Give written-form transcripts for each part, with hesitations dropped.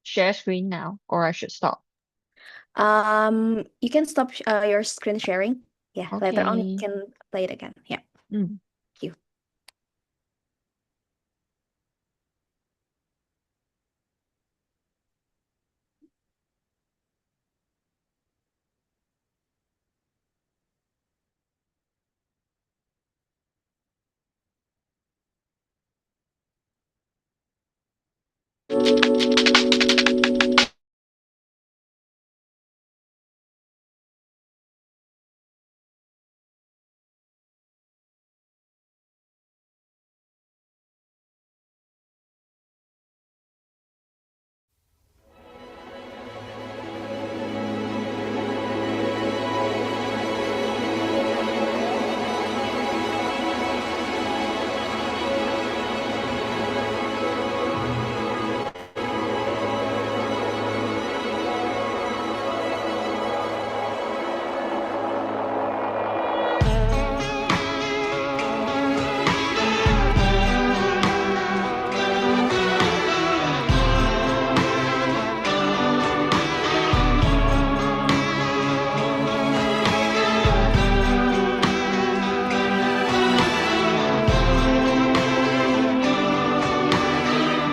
share screen now, or I should stop? You can stop your screen sharing. Yeah, later on you Okay. can play it again. Yeah, Mm. thank you.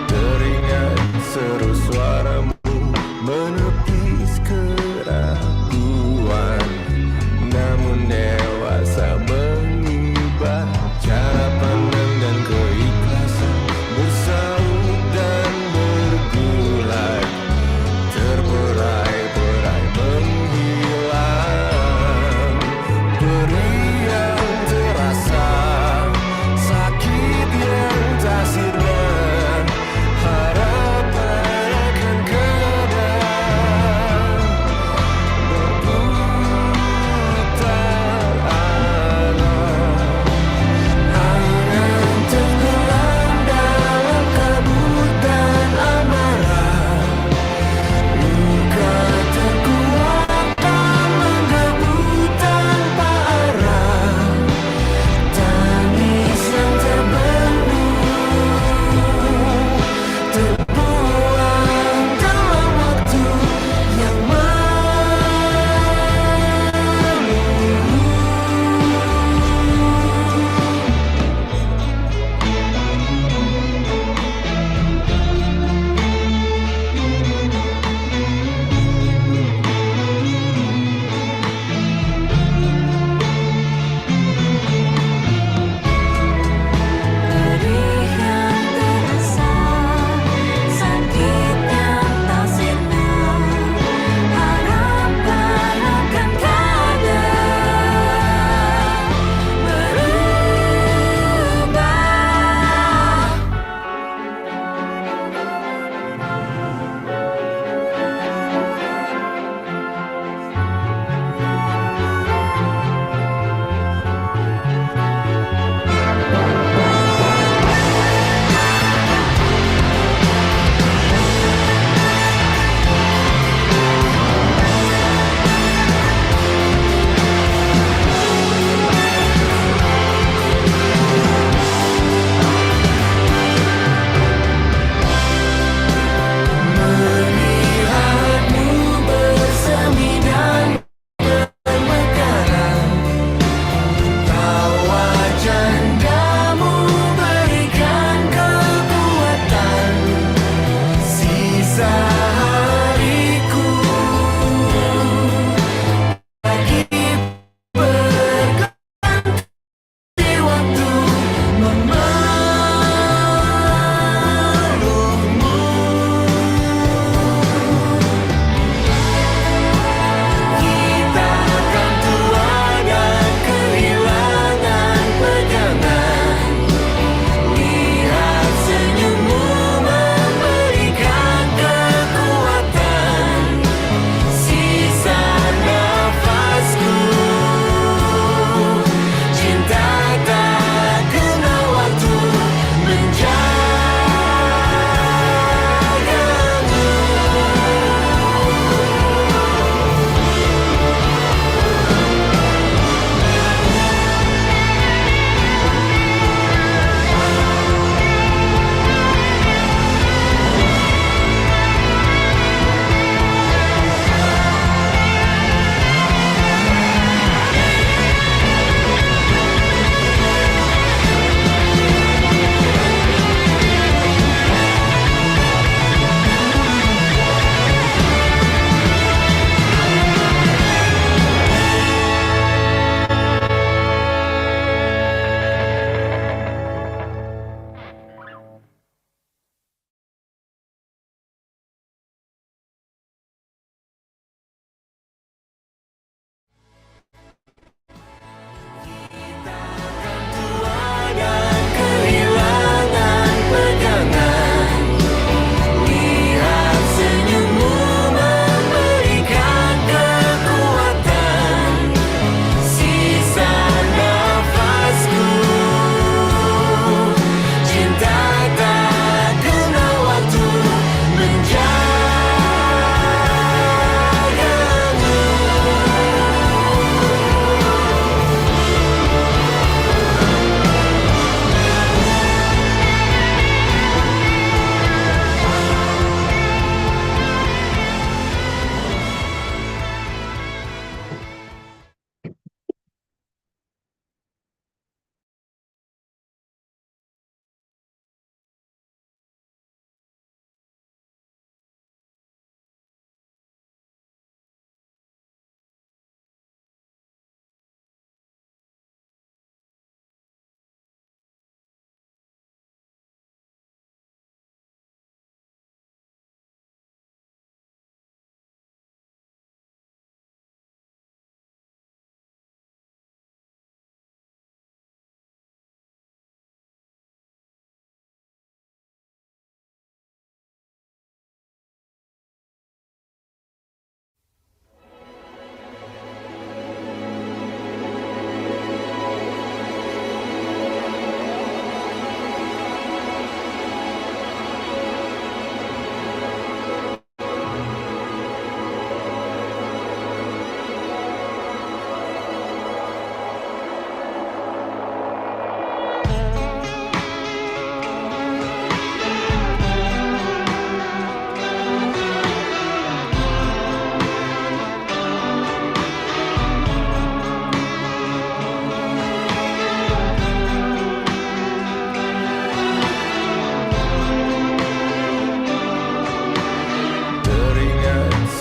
Teringat seru suaramu menepis keraguan, namun dewasa mengubah cara pandang dan keikhlasan, bersaut dan bergulai, terberai-berai menghilang. Beri yang terasa, sakit yang tak sirna, harapan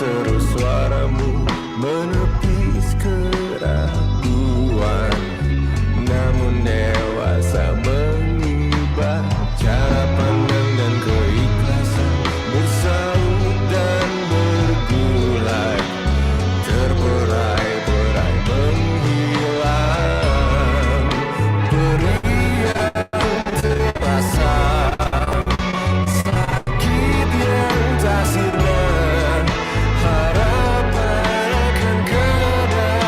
seru suaramu menepis keraguan. Namun dewasa mengubah cara pandang dan keikhlasan, bersaut dan bergulai, terberai-berai menghilang. Perih yang terasa, sakit yang tak sirna, harapan akan kadang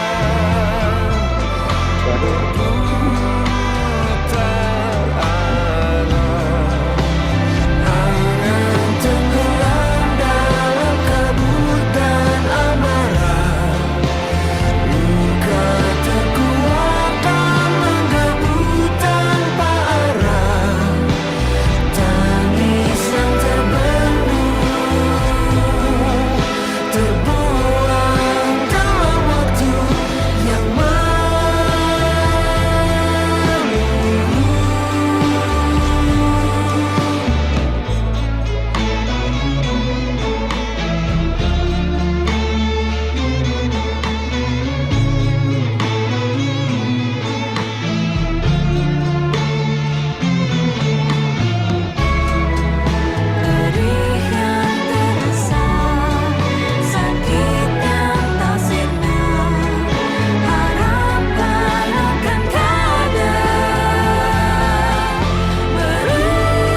berputar arah. Angan tenggelam dalam kabut dan amarah, luka terkuat dan menggebu tanpa arah. Tangis yang terbendung, terbuang dalam waktu yang Perih yang terasa, sakit yang tak sirna, harapan akan kadang berubah.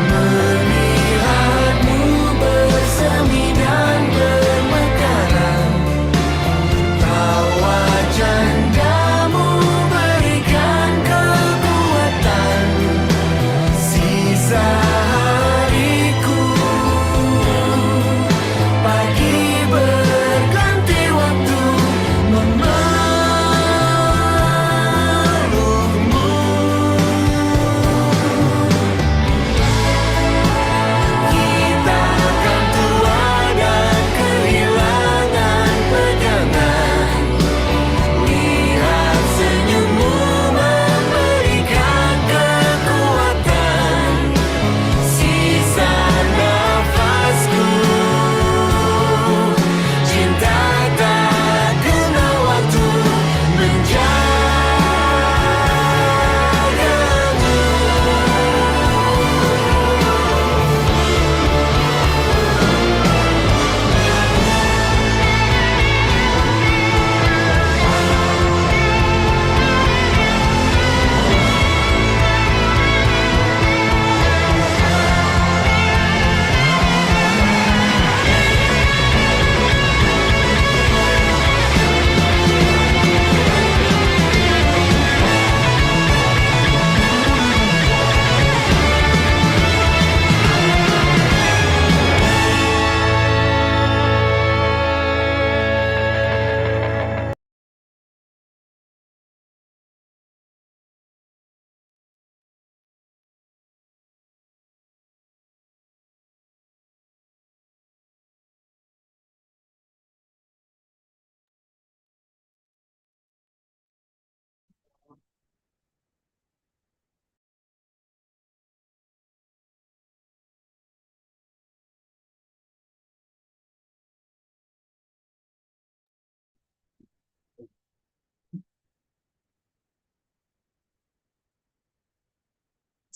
Melihatmu bersemi dan bermekaran, tawa jandamu berikan kekuatan. Sisa hariku, pagi berganti waktu memelukmu. Kita akan tua dan kehilangan pegangan. Lihat senyummu memberikan kekuatan. Sisa nafasku, cinta tak guna waktu menjagamu.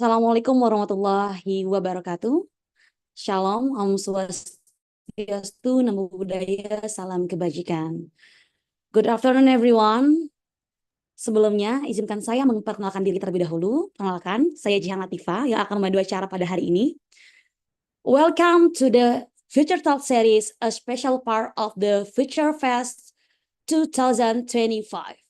Assalamualaikum warahmatullahi wabarakatuh. Shalom, Om Swastiastu, Namo Buddhaya, Salam Kebajikan. Good afternoon everyone. Sebelumnya, izinkan saya memperkenalkan diri terlebih dahulu. Perkenalkan, saya Jihan Latifah yang akan memandu acara pada hari ini. Welcome to the Future Talk Series, a special part of the Future Fest 2025.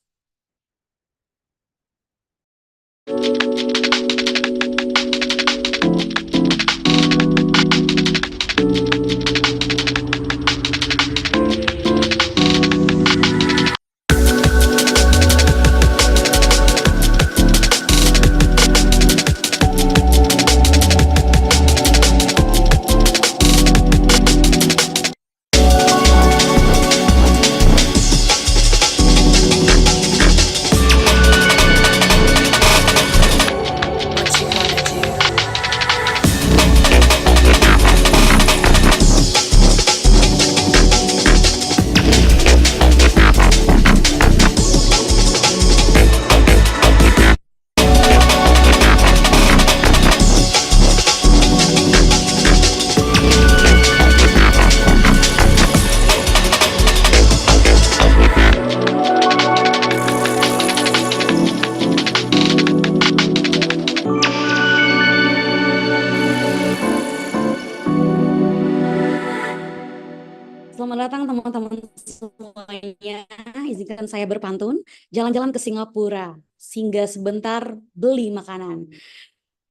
semuanya, izinkan saya berpantun. Jalan-jalan ke Singapura, singgah sebentar beli makanan.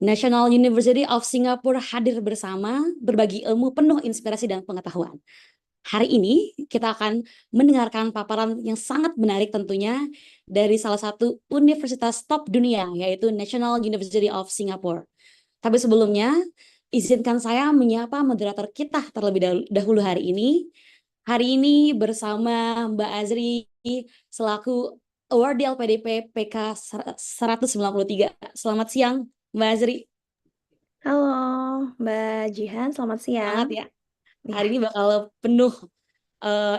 National University of Singapore hadir bersama, berbagi ilmu penuh inspirasi dan pengetahuan. Hari ini kita akan mendengarkan paparan yang sangat menarik tentunya dari salah satu universitas top dunia, yaitu National University of Singapore. Tapi sebelumnya, izinkan saya menyapa moderator kita terlebih dahulu hari ini. Hari ini bersama Mbak Azri selaku awardee LPDP PK 193. Selamat siang, Mbak Azri. Halo, Mbak Jihan, selamat Semangat siang. ya. Hari ini bakal penuh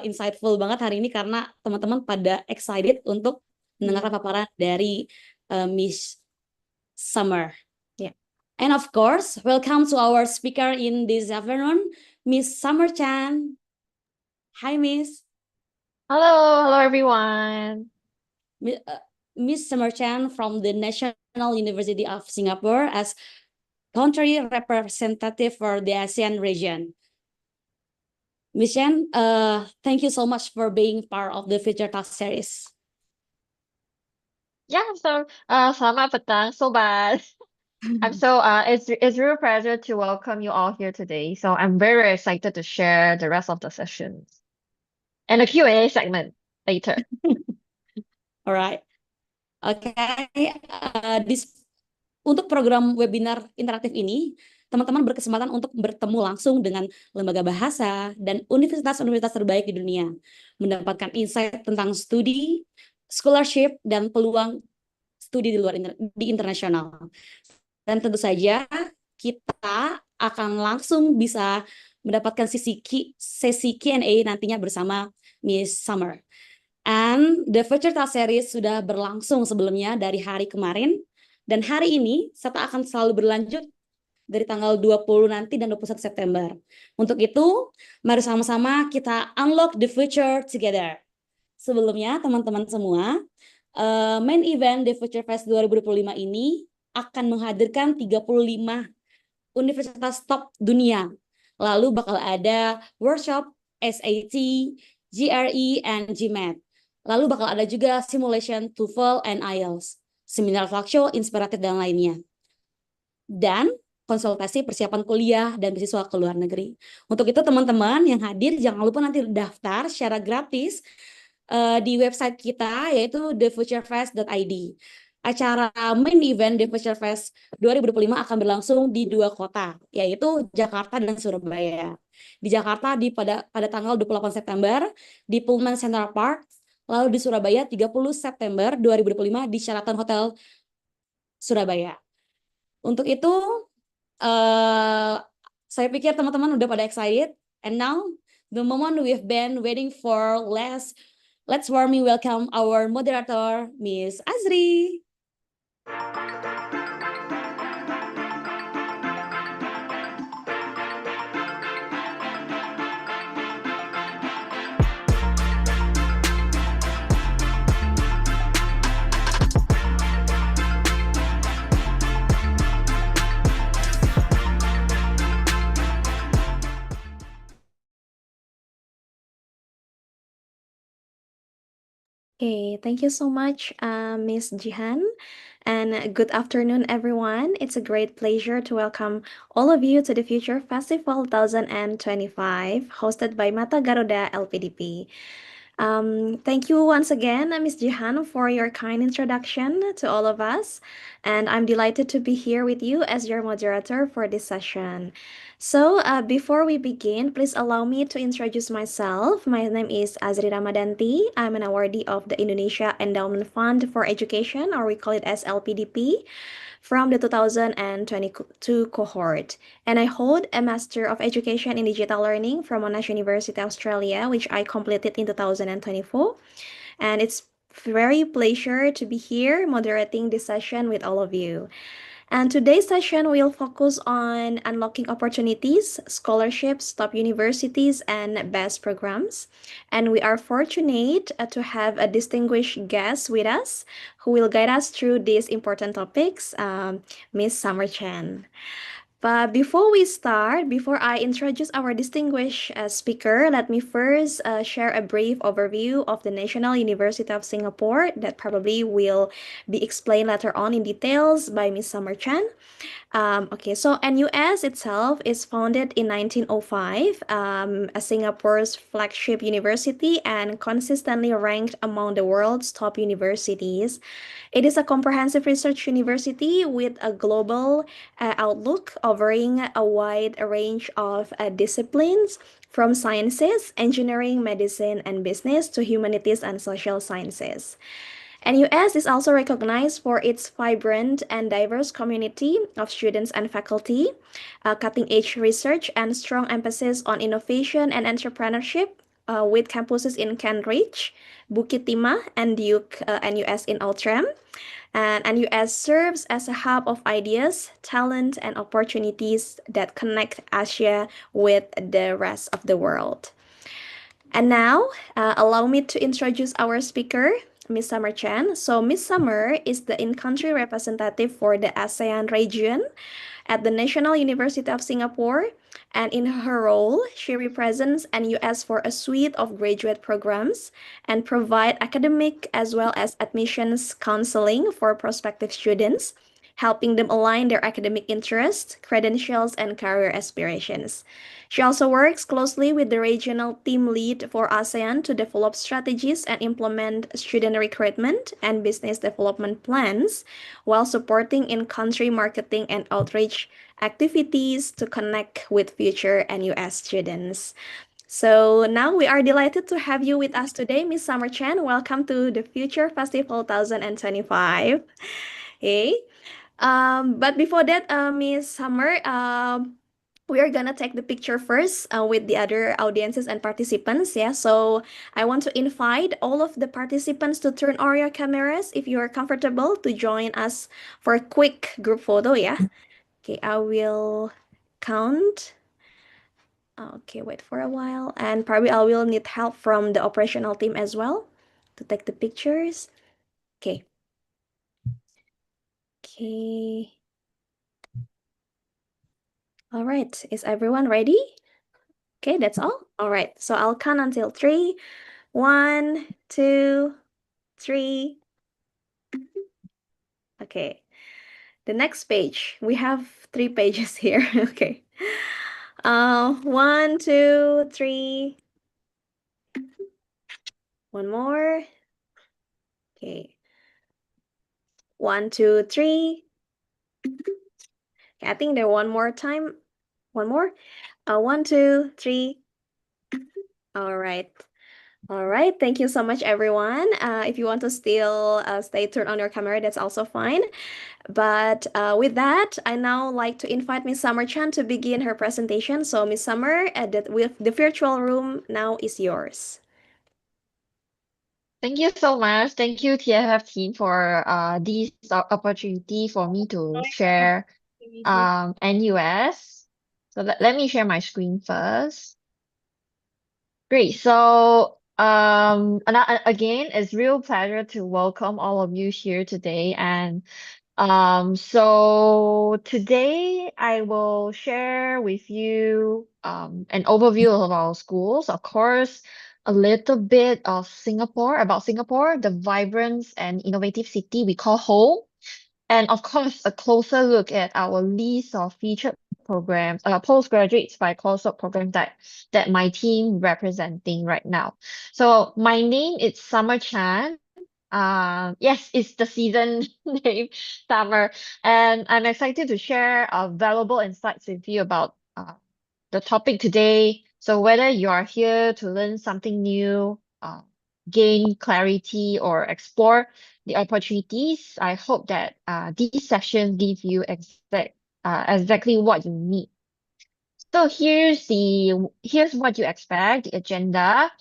insightful banget hari ini karena teman-teman pada excited untuk mendengarkan paparan dari Miss Summer. Ya. And of course, welcome to our speaker in this afternoon, Miss Summer Chan. Hi, Miss. Hello everyone. Miss Summer Chan from the National University of Singapore as country representative for the ASEAN region. Miss Chan, thank you so much for being part of the Future Talk series. Yeah, so selamat petang, sobat. It's real pleasure to welcome you all here today. So I'm very excited to share the rest of the sessions and the Q&A segment later. Alright. Oke, untuk program webinar interaktif ini, teman-teman berkesempatan untuk bertemu langsung dengan lembaga bahasa dan universitas-universitas terbaik di dunia, mendapatkan insight tentang studi, scholarship, dan peluang studi di internasional. Dan tentu saja kita akan langsung bisa mendapatkan sesi Q&A nantinya bersama Miss Summer. And the Future Talk series sudah berlangsung sebelumnya dari hari kemarin, dan hari ini serta akan selalu berlanjut dari tanggal 20 nanti dan 21 September. Untuk itu, mari sama-sama kita unlock the future together. Sebelumnya, teman-teman semua, main event The Future Fest 2025 ini akan menghadirkan 35 universitas top dunia. Lalu bakal ada workshop SAT, GRE, and GMAT. Lalu bakal ada juga simulation TOEFL and IELTS, seminar talk show, inspiratif, dan lainnya. Dan konsultasi persiapan kuliah dan beasiswa ke luar negeri. Untuk itu teman-teman yang hadir jangan lupa nanti daftar secara gratis di website kita yaitu thefuturefest.id. Acara main event The Future Fest 2025 akan berlangsung di 2 kota, yaitu Jakarta dan Surabaya. Di Jakarta pada tanggal 28 September di Pullman Central Park, lalu di Surabaya 30 September 2025 di Sheraton Hotel Surabaya. Untuk itu, saya pikir teman-teman udah pada excited. And now, the moment we've been waiting for, let's warmly welcome our moderator, Miss Azri. Okay, thank you so much, Miss Jihan, and good afternoon, everyone. It's a great pleasure to welcome all of you to the Future Festival 2025, hosted by Mata Garuda LPDP. Thank you once again, Ms. Jihan, for your kind introduction to all of us, and I'm delighted to be here with you as your moderator for this session. So, before we begin, please allow me to introduce myself. My name is Azri Ramadanti. I'm an awardee of the Indonesia Endowment Fund for Education, or we call it as LPDP, from the 2022 cohort. And I hold a Master of Education in Digital Learning from Monash University, Australia, which I completed in 2024. And it's very pleasure to be here moderating this session with all of you. And today's session will focus on unlocking opportunities, scholarships, top universities, and best programs. And we are fortunate to have a distinguished guest with us who will guide us through these important topics, Miss Summer Chan. But before we start, before I introduce our distinguished speaker, let me first share a brief overview of the National University of Singapore that probably will be explained later on in details by Miss Summer Chan. Okay, so NUS itself is founded in 1905 as Singapore's flagship university and consistently ranked among the world's top universities. It is a comprehensive research university with a global outlook, covering a wide range of disciplines from sciences, engineering, medicine, and business to humanities and social sciences. NUS is also recognized for its vibrant and diverse community of students and faculty, cutting-edge research, and strong emphasis on innovation and entrepreneurship, with campuses in Kent Ridge, Bukit Timah, and Duke NUS in Outram. And NUS serves as a hub of ideas, talent, and opportunities that connect Asia with the rest of the world. And now, allow me to introduce our speaker, Miss Summer Chan. So, Miss Summer is the in-country representative for the ASEAN region at the National University of Singapore, and in her role, she represents NUS for a suite of graduate programs and provide academic as well as admissions counseling for prospective students, helping them align their academic interests, credentials, and career aspirations. She also works closely with the regional team lead for ASEAN to develop strategies and implement student recruitment and business development plans while supporting in-country marketing and outreach activities to connect with future NUS students. So now we are delighted to have you with us today, Miss Summer Chan. Welcome to the Future Festival 2025. Hey. But before that, Miss Summer, we are gonna take the picture first with the other audiences and participants. Yeah, so I want to invite all of the participants to turn on your cameras if you are comfortable to join us for a quick group photo. Yeah. Okay, I will count. Okay, wait for a while, and probably I will need help from the operational team as well to take the pictures. Okay. Okay. All right, is everyone ready? Okay, that's all. All right, so I'll count until 3. 1, 2, 3. Okay. The next page. We have 3 pages here. Okay. 1, 2, 3. One more. Okay. 1, 2, 3. Okay, I think there one more time. One more. 1, 2, 3. All right. All right. Thank you so much, everyone. If you want to still stay turned on your camera, that's also fine. But with that, I now like to invite Miss Summer Chan to begin her presentation. So, Miss Summer, with the virtual room now is yours. Thank you so much. Thank you, TFF team, for this opportunity for me to share NUS. So let me share my screen first. Great. So again, it's real pleasure to welcome all of you here today. And so today I will share with you an overview of our schools. Of course, a little bit of Singapore, about Singapore, the vibrant and innovative city we call home. And of course, a closer look at our list of featured programs, postgraduates by course of programs that my team representing right now. So my name is Summer Chan. Yes, it's the season name, summer, and I'm excited to share valuable insights with you about the topic today. So whether you are here to learn something new, gain clarity, or explore the opportunities, I hope that these sessions give you exactly what you need. So here's what you expect, the agenda.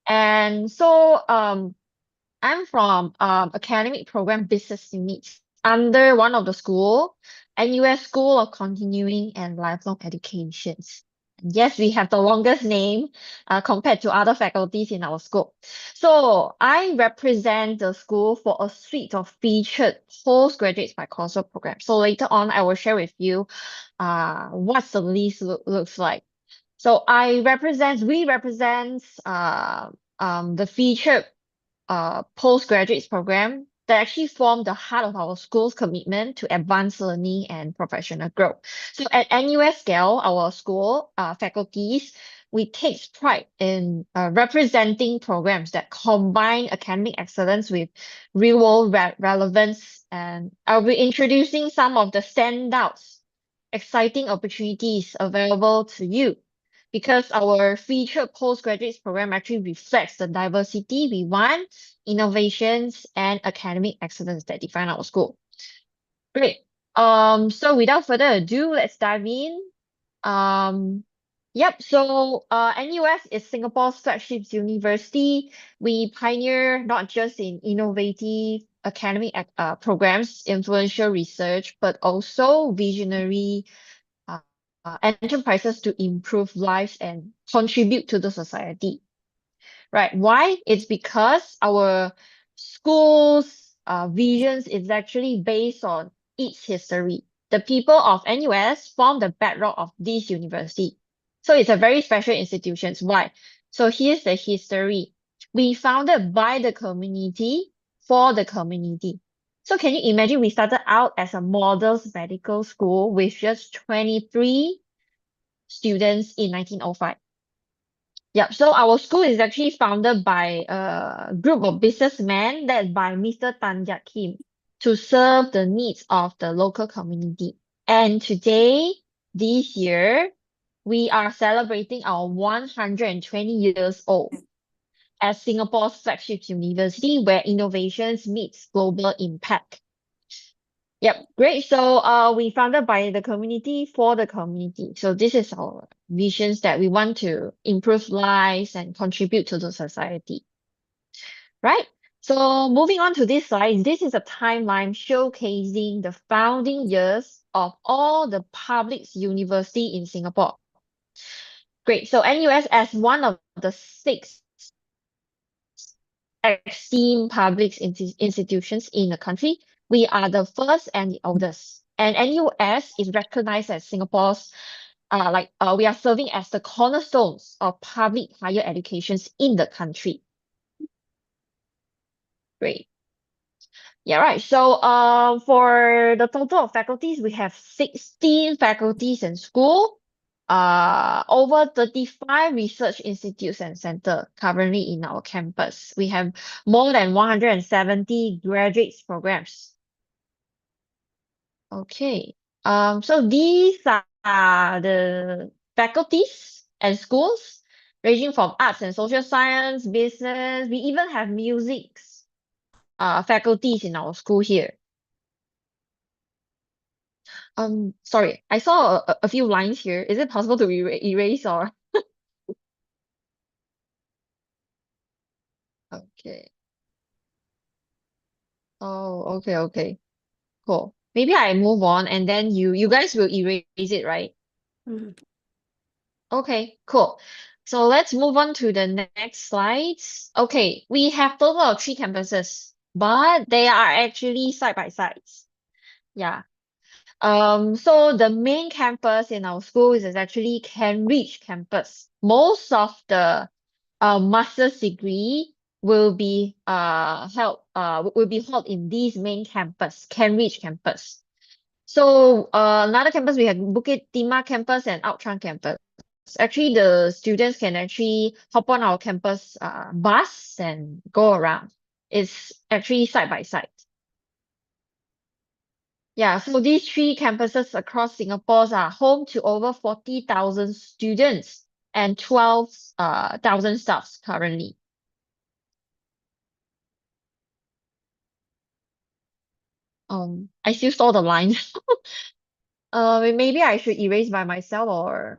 And so I'm from academic program business units under one of the school, NUS School of Continuing and Lifelong Educations. Yes, we have the longest name compared to other faculties in our school. So I represent the school for a suite of featured postgraduate by coursework programs. So later on, I will share with you what the list looks like. So we represent the featured postgraduate program that actually form the heart of our school's commitment to advanced learning and professional growth. So at NUS scale, our school faculties, we take pride in representing programs that combine academic excellence with real-world relevance, and I'll be introducing some of the standouts, exciting opportunities available to you because our featured postgraduate program actually reflects the diversity we want, innovations, and academic excellence that define our school. Great. So without further ado, let's dive in. So NUS is Singapore's flagship university. We pioneer not just in innovative academic programs, influential research, but also visionary enterprises to improve lives and contribute to the society. Right? Why? It's because our school's visions is actually based on its history. The people of NUS form the bedrock of this university. So it's a very special institution. Why? So here's the history. We founded by the community for the community. So can you imagine we started out as a models medical school with just 23 students in 1905. Yep, so our school is actually founded by a group of businessmen led by Mr. Tan Jiak Kim to serve the needs of the local community. And today, this year, we are celebrating our 120 years old as Singapore's flagship university where innovations meets global impact. Yep, great. So we founded by the community for the community. So this is our visions that we want to improve lives and contribute to the society. Right? So moving on to this slide, this is a timeline showcasing the founding years of all the public university in Singapore. Great. So NUS as one of the 6 esteemed public institutions in the country, we are the first and the oldest. And NUS is recognized as Singapore's, we are serving as the cornerstones of public higher educations in the country. Great. Yeah, right. So for the total of faculties, we have 16 faculties in school, over 35 research institutes and center currently in our campus. We have more than 170 graduates programs. Okay. So these are the faculties and schools ranging from arts and social science, business. We even have music faculties in our school here. Sorry, I saw a few lines here. Is it possible to erase or? Okay. Oh, okay. Cool. Maybe I move on and then you guys will erase it, right? Mhm. Okay, cool. So let's move on to the next slides. Okay, we have total of 3 campuses, but they are actually side by sides. Yeah. So the main campus in our school is actually Cambridge campus. Most of the master's degree will be held in this main campus, Cambridge campus. So another campus we have Bukit Timah campus and Outram campus. Actually, the students can actually hop on our campus bus and go around. It's actually side by side. Yeah, so these 3 campuses across Singapore are home to over 40,000 students and 12,000 staffs currently. I still saw the lines. Maybe I should erase by myself or...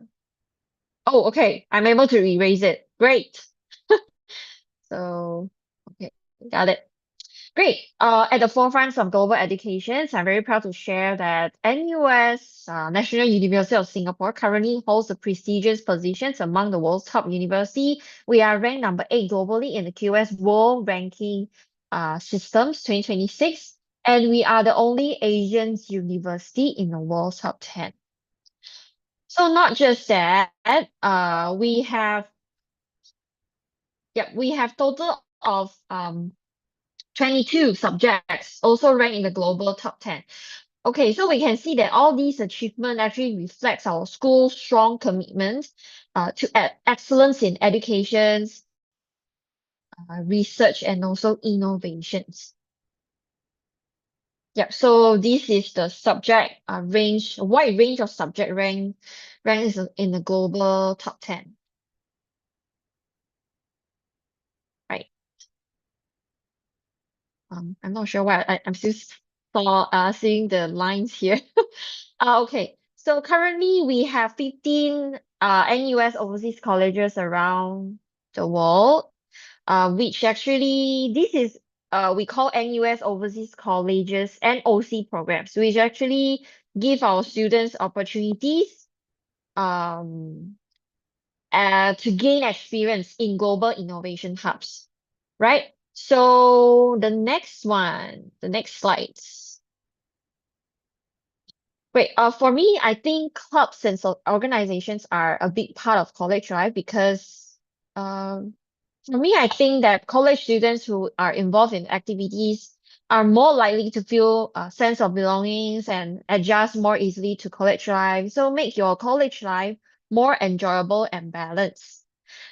Oh, okay, I'm able to erase it. Great. So, okay, got it. Great. At the forefront of global education, I'm very proud to share that NUS, National University of Singapore, currently holds the prestigious positions among the world's top university. We are ranked number 8 globally in the QS World Ranking Systems 2026, and we are the only Asian university in the world's top 10. So not just that, we have total of 22 subjects also ranked in the global top 10. Okay, so we can see that all these achievements actually reflects our school's strong commitment to excellence in educations, research, and also innovations. Yep, so this is the subject range, a wide range of subject ranks in the global top 10. Right. I'm not sure why I'm still seeing the lines here. Okay, so currently we have 15 NUS overseas colleges around the world, which actually this is we call NUS overseas colleges NOC programs, which actually give our students opportunities um to gain experience in global innovation hubs, right? So the next slides. Great. For me, I think clubs and organizations are a big part of college life because for me, I think that college students who are involved in activities are more likely to feel a sense of belongings and adjust more easily to college life. So make your college life more enjoyable and balanced.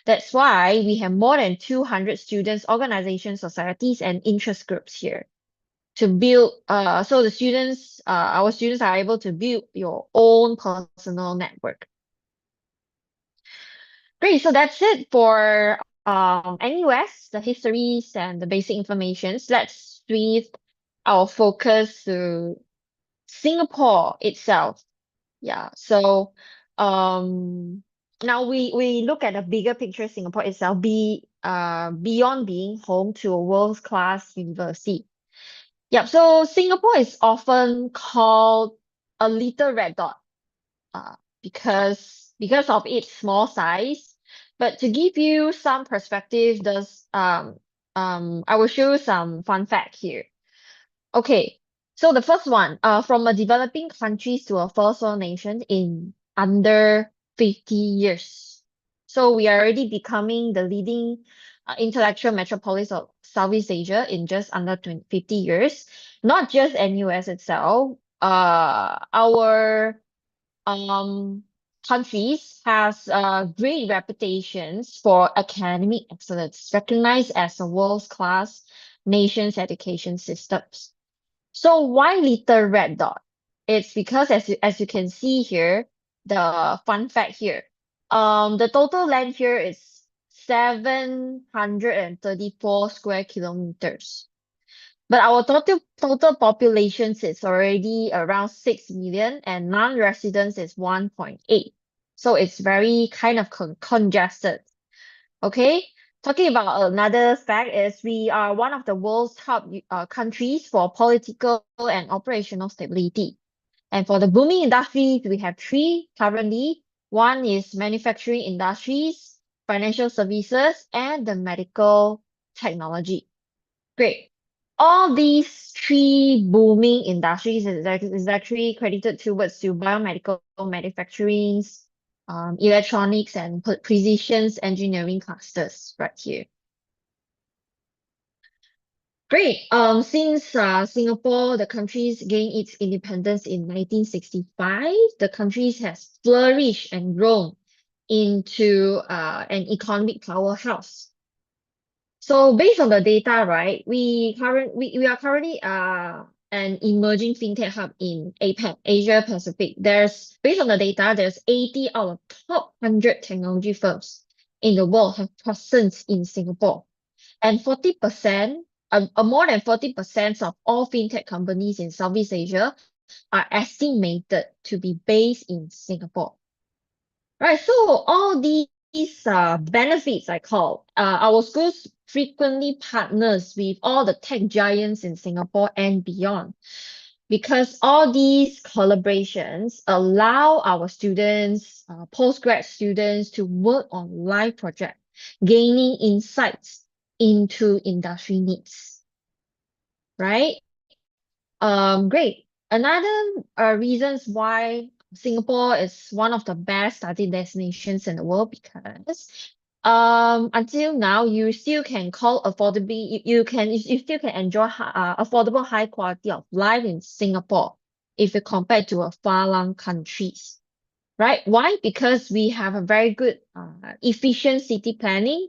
That's why we have more than 200 students, organizations, societies, and interest groups here to build so the students our students are able to build your own personal network. Great, so that's it for NUS, the histories and the basic informations. Let's shift our focus to Singapore itself. Yeah, so now we look at the bigger picture of Singapore itself, beyond being home to a world-class university. Yep, so Singapore is often called a little red dot because of its small size. But to give you some perspective, I will show you some fun fact here. Okay, so the first one, from a developing countries to a first world nation in under 50 years. So we are already becoming the leading intellectual metropolis of Southeast Asia in just under 50 years. Not just NUS itself, our countries has great reputations for academic excellence, recognized as a world's class nation's education systems. So why little red dot? It's because as you can see here, the fun fact here, the total land here is 734 square kilometers. But our total population is already around 6 million and non-residents is 1.8. So it's very kind of congested. Okay, talking about another fact is we are one of the world's top countries for political and operational stability. And for the booming industries, we have three currently. One is manufacturing industries, financial services, and the medical technology. Great. All these three booming industries is actually credited towards to biomedical manufacturing, electronics, and precision engineering clusters right here. Great. Since Singapore, the country's gained its independence in 1965, the country has flourished and grown into an economic powerhouse. So based on the data, right, we are currently an emerging fintech hub in APAC, Asia Pacific. Based on the data, there's 80 out of top 100 technology firms in the world have presence in Singapore. And 40%, more than 40% of all fintech companies in Southeast Asia are estimated to be based in Singapore. Right, so all these benefits I call our schools frequently partners with all the tech giants in Singapore and beyond, because all these collaborations allow our students, postgrad students, to work on live projects, gaining insights into industry needs, right? Great. Another reasons why Singapore is one of the best study destinations in the world, because until now you still can call affordably, you still can enjoy affordable high quality of life in Singapore if you compare to a far-flung countries, right? Why? Because we have a very good efficient city planning,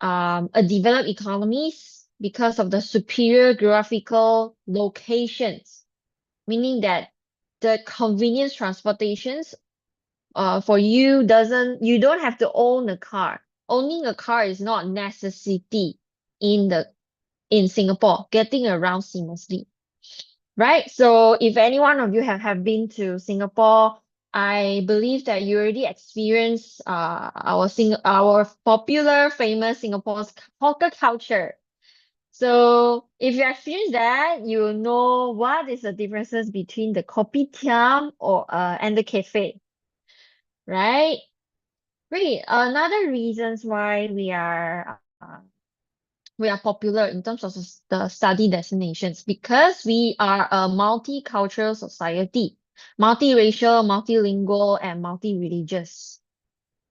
a developed economies because of the superior geographical locations, meaning that the convenience transportations for you you don't have to own a car. Owning a car is not necessity in Singapore, getting around seamlessly, right? So if any one of you have been to Singapore, I believe that you already experienced our popular famous Singapore's hawker culture. So if you experience that, you will know what is the differences between the kopitiam and the cafe, right? Great. Another reasons why we are popular in terms of the study destinations, because we are a multicultural society, multiracial, multilingual, and multi-religious.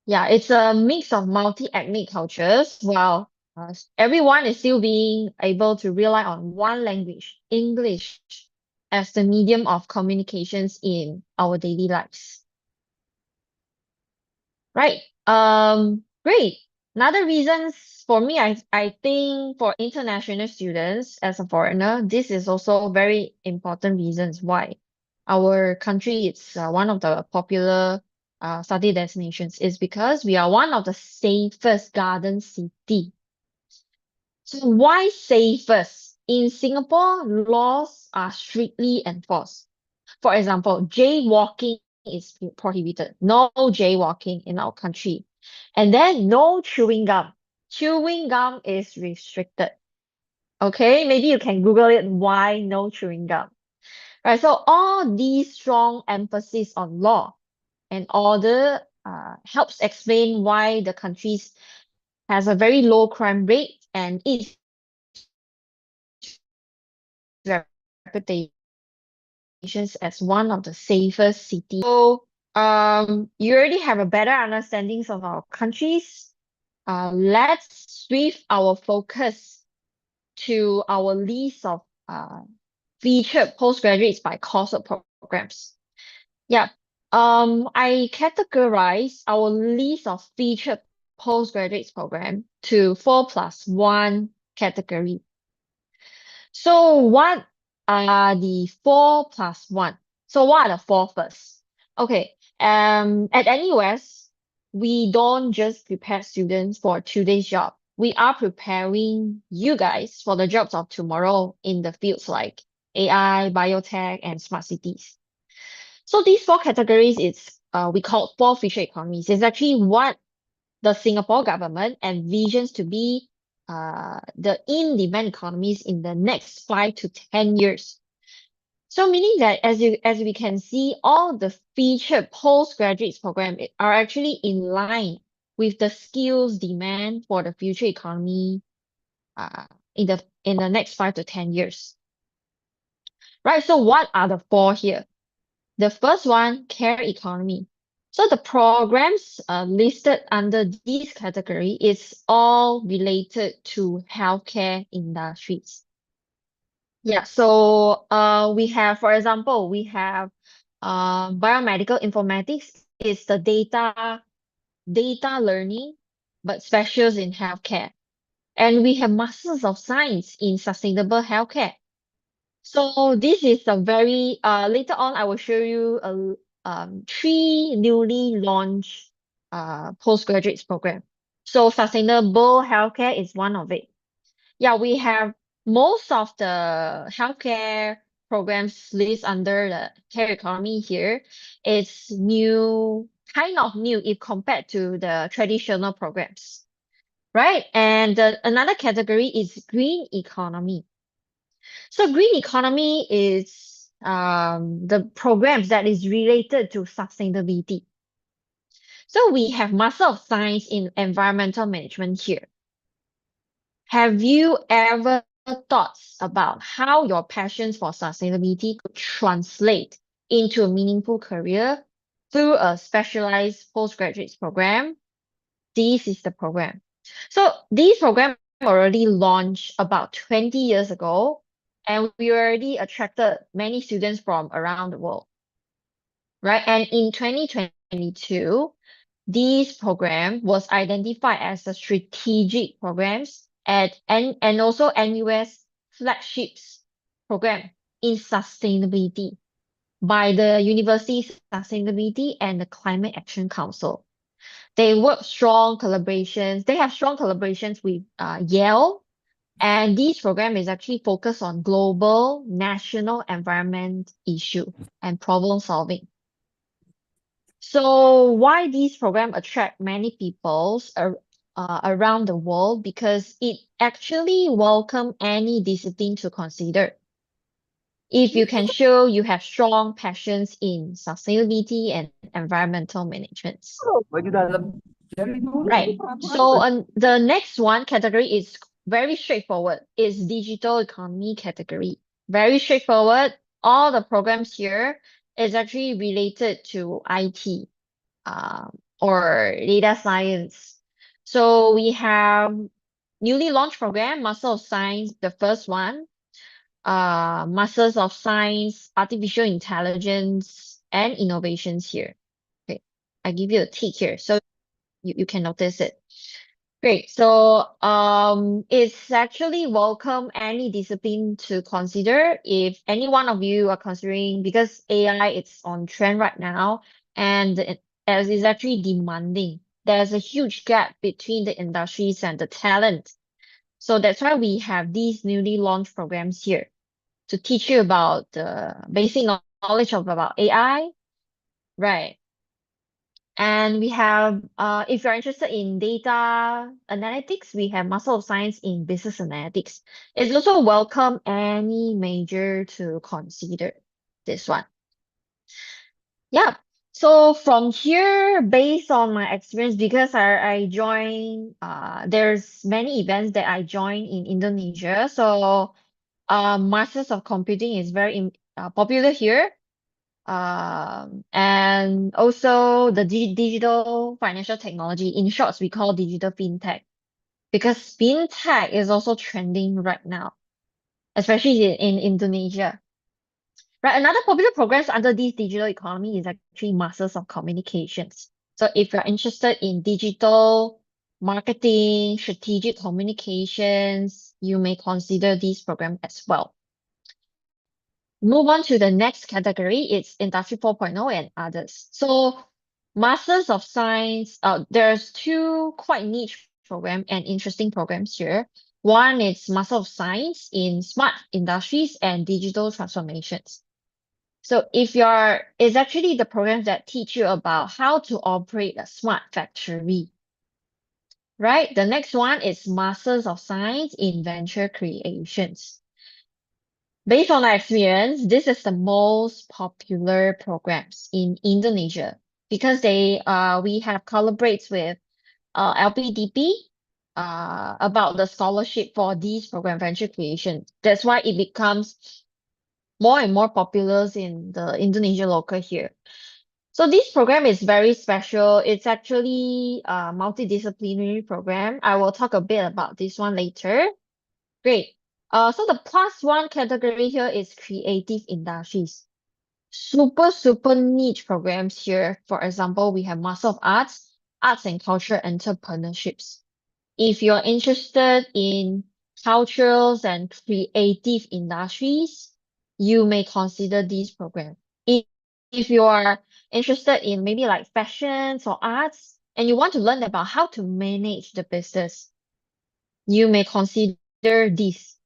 Yeah, it's a mix of multi-ethnic cultures, while everyone is still being able to rely on one language, English, as the medium of communications in our daily lives. Right. Great. Another reasons for me, I think for international students as a foreigner, this is also very important reasons why our country is one of the popular study destinations, is because we are one of the safest garden city. So why safest? In Singapore, laws are strictly enforced. For example, jaywalking is prohibited. No jaywalking in our country. And then no chewing gum. Chewing gum is restricted. Okay, maybe you can Google it, why no chewing gum. Right, so all these strong emphasis on law and order helps explain why the country has a very low crime rate and its reputation as one of the safest cities. So, you already have a better understanding of our countries. Let's shift our focus to our list of featured postgraduates by course of programs. Yeah. I categorize our list of featured postgraduates program to 4+1 category. So what are the 4+1? So what are the four first? Okay, at NUS, we don't just prepare students for today's job. We are preparing you guys for the jobs of tomorrow in the fields like AI, biotech, and smart cities. So these four categories we call four future economies. It's actually what the Singapore government envisions to be the in-demand economies in the next 5 to 10 years. So meaning that as we can see, all the featured postgraduate program are actually in line with the skills demand for the future economy in the next 5 to 10 years. Right. So what are the four here? The first one, care economy. So the programs listed under this category is all related to healthcare industries. Yeah, so we have, for example, we have biomedical informatics is the data learning, but specials in healthcare. And we have Masters of Science in Sustainable Healthcare. So this is a very later on I will show you three newly launched postgraduate program. So sustainable healthcare is one of it. Yeah, we have most of the healthcare programs listed under the care economy here. It's new, kind of new if compared to the traditional programs. right? And another category is green economy. So green economy is the programs that is related to sustainability. So we have Master of Science in Environmental Management here. Have you ever thought about how your passions for sustainability could translate into a meaningful career through a specialized postgraduate program? This is the program. So this program already launched about 20 years ago, and we already attracted many students from around the world, right? And in 2022, this program was identified as a strategic programs and also NUS flagships program in sustainability by the University Sustainability and the Climate Action Council. They have strong collaborations with Yale, and this program is actually focused on global, national environment issue and problem solving. So why this program attract many peoples around the world? Because it actually welcome any discipline to consider. If you can show you have strong passions in sustainability and environmental management. Baju dalam dari dulu Right. So the next one category is very straightforward. It's digital economy category. Very straightforward. All the programs here is actually related to IT or data science. So we have newly launched program, Master of Science, the first one, Masters of Science, Artificial Intelligence, and Innovations here. Okay, I give you a tick here. So you can notice it. Great. So it's actually welcome any discipline to consider. If any one of you are considering, because AI it's on trend right now, and as is actually demanding, there's a huge gap between the industries and the talent. So that's why we have these newly launched programs here to teach you about the basic knowledge of about AI, right? And we have, if you're interested in data analytics, we have Master of Science in Business Analytics. It's also welcome any major to consider this one. Yeah. So from here, based on my experience, because I joined, there's many events that I joined in Indonesia. So, Masters of Computing is very popular here. And also the digital financial technology, in short, we call digital fintech, because fintech is also trending right now, especially in Indonesia. Right, another popular programs under this digital economy is actually Masters of Communications. So if you're interested in digital marketing, strategic communications, you may consider this program as well. Move on to the next category, it's Industry 4.0 and others. So Masters of Science, there's two quite niche program and interesting programs here. One is Master of Science in Smart Industries and Digital Transformations. So it's actually the programs that teach you about how to operate a smart factory. Right? The next one is Masters of Science in Venture Creations. Based on our experience, this is the most popular programs in Indonesia because we have collaborates with LPDP about the scholarship for these program venture creation. That's why it becomes more and more popular in the Indonesia local here. So this program is very special. It's actually a multidisciplinary program. I will talk a bit about this one later. Great. So the +1 category here is creative industries. Super niche programs here. For example, we have Master of Arts, Arts and Culture Entrepreneurships. If you're interested in cultures and creative industries, you may consider this program. If you are interested in maybe like fashions or arts, and you want to learn about how to manage the business, you may consider this.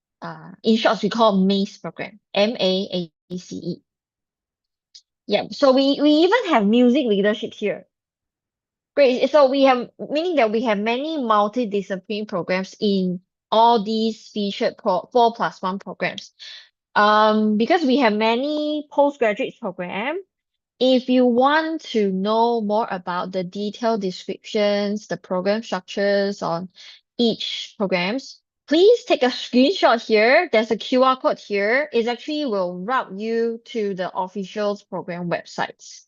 In short, we call MACE program, MAACE. Yeah, so we even have music leadership here. Great. So we have, meaning that we have many multidisciplinary programs in all these featured 4+1 programs. Because we have many postgraduate program, if you want to know more about the detailed descriptions, the program structures on each programs, please take a screenshot here. There's a QR code here. It actually will route you to the official program websites.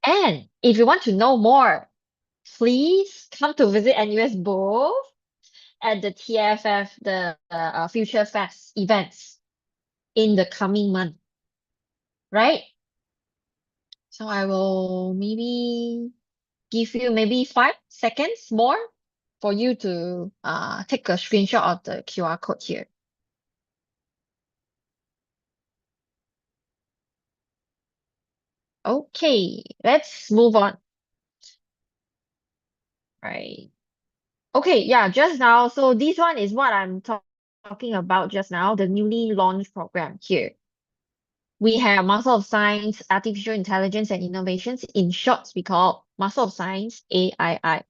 And if you want to know more, please come to visit NUS booth at the TFF, the Future Fest events in the coming month, right? So I will maybe give you maybe 5 seconds more for you to take a screenshot of the QR code here. Okay, let's move on. Right. Okay, yeah, just now. So this one is what I'm talking about just now, the newly launched program here. We have Master of Science, Artificial Intelligence and Innovations. In short, we call Master of Science, AII.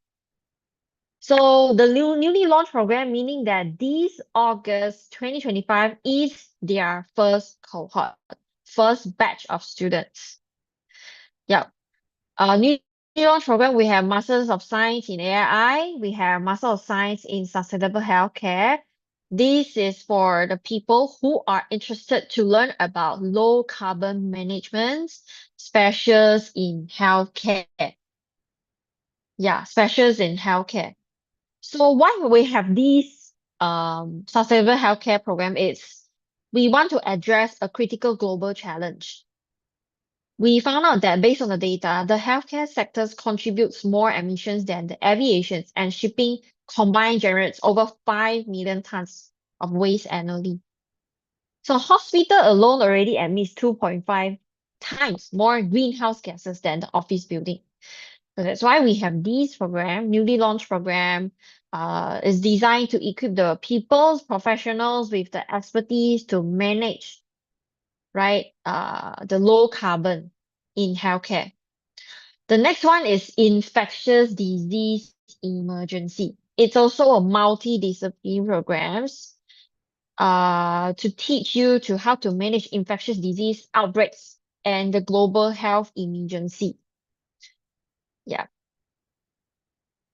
So the newly launched program, meaning that this August 2025 is their first cohort, first batch of students. Yeah. Newly launched program, we have Masters of Science in AI, we have Master of Science in Sustainable Healthcare. This is for the people who are interested to learn about low carbon management, specials in healthcare. Yeah, specials in healthcare. So why we have this sustainable healthcare program is we want to address a critical global challenge. We found out that based on the data, the healthcare sectors contributes more emissions than the aviation and shipping combined generates over 5 million tons of waste annually. So hospital alone already emits 2.5 times more greenhouse gases than the office building. So that's why we have this program, newly launched program, is designed to equip the people's professionals with the expertise to manage, right, the low carbon in healthcare. The next one is infectious disease emergency. It's also a multidisciplinary programs to teach you to how to manage infectious disease outbreaks and the global health emergency. Yeah.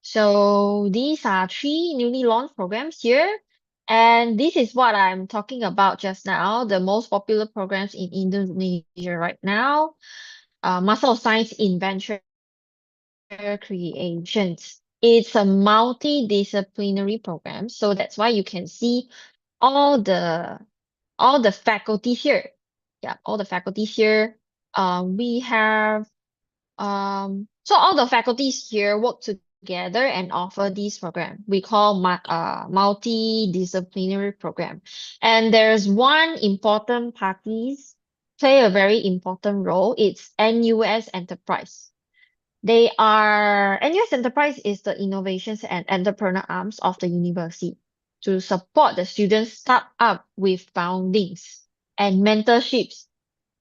So these are 3 newly launched programs here. And this is what I'm talking about just now, the most popular programs in Indonesia right now. Master of Science in Venture Creations. It's a multidisciplinary program. So that's why you can see all the faculty here. Yeah, all the faculties here. We have so all the faculties here work together and offer this program. We call multidisciplinary program. And there's one important parties play a very important role. It's NUS Enterprise. NUS Enterprise is the innovations and entrepreneur arms of the university to support the students start up with foundings and mentorships.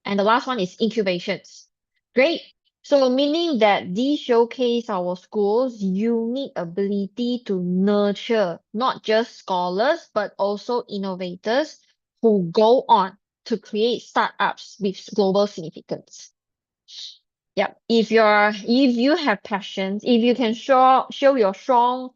And the last one is incubations. Great. So meaning that these showcase our school's unique ability to nurture not just scholars, but also innovators who go on to create startups with global significance. Yeah, if you have passions, if you can show your strong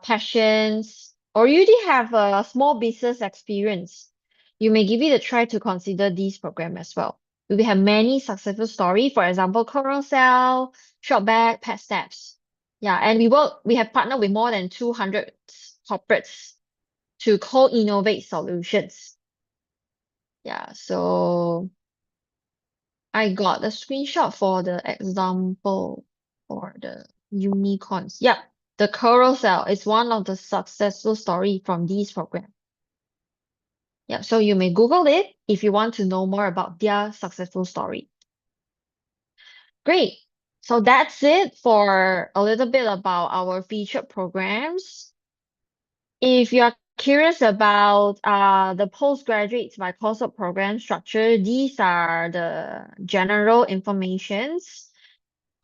passions, or you already have a small business experience, you may give it a try to consider this program as well. We have many successful stories, for example, Carousel, Shopback, Pet Steps. Yeah, and we have partnered with more than 200 corporates to co-innovate solutions. Yeah, so I got the screenshot for the example for the unicorns. Yeah, the Carousel is one of the successful story from this program. Yeah, so you may Google it if you want to know more about their successful story. Great. So that's it for a little bit about our featured programs. If you're curious about the postgraduates by course program structure, these are the general informations.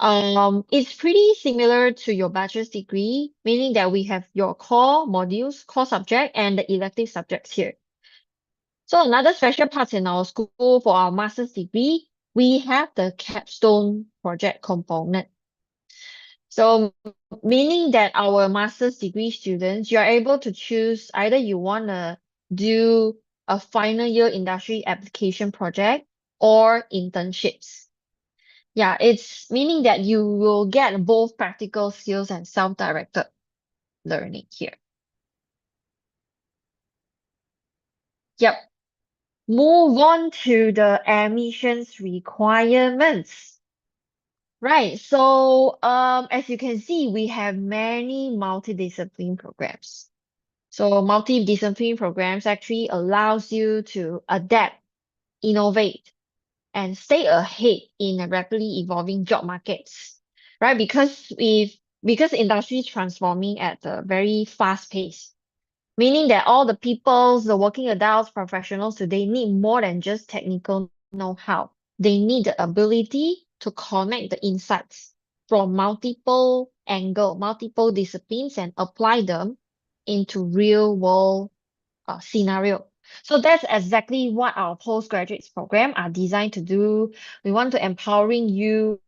It's pretty similar to your bachelor's degree, meaning that we have your core modules, core subject, and the elective subjects here. So another special part in our school for our master's degree, we have the capstone project component. So meaning that our master's degree students, you are able to choose either you want to do a final year industry application project or internships. Yeah, it's meaning that you will get both practical skills and self-directed learning here. Yep. Move on to the admissions requirements. Right. So, as you can see, we have many multidiscipline programs. So multidiscipline programs actually allows you to adapt, innovate, and stay ahead in a rapidly evolving job markets, right? Because industry is transforming at a very fast pace, meaning that all the peoples, the working adults, professionals today need more than just technical know-how. They need the ability to connect the insights from multiple angle, multiple disciplines, and apply them into real world scenario. So that's exactly what our postgraduates program are designed to do. We want to empowering you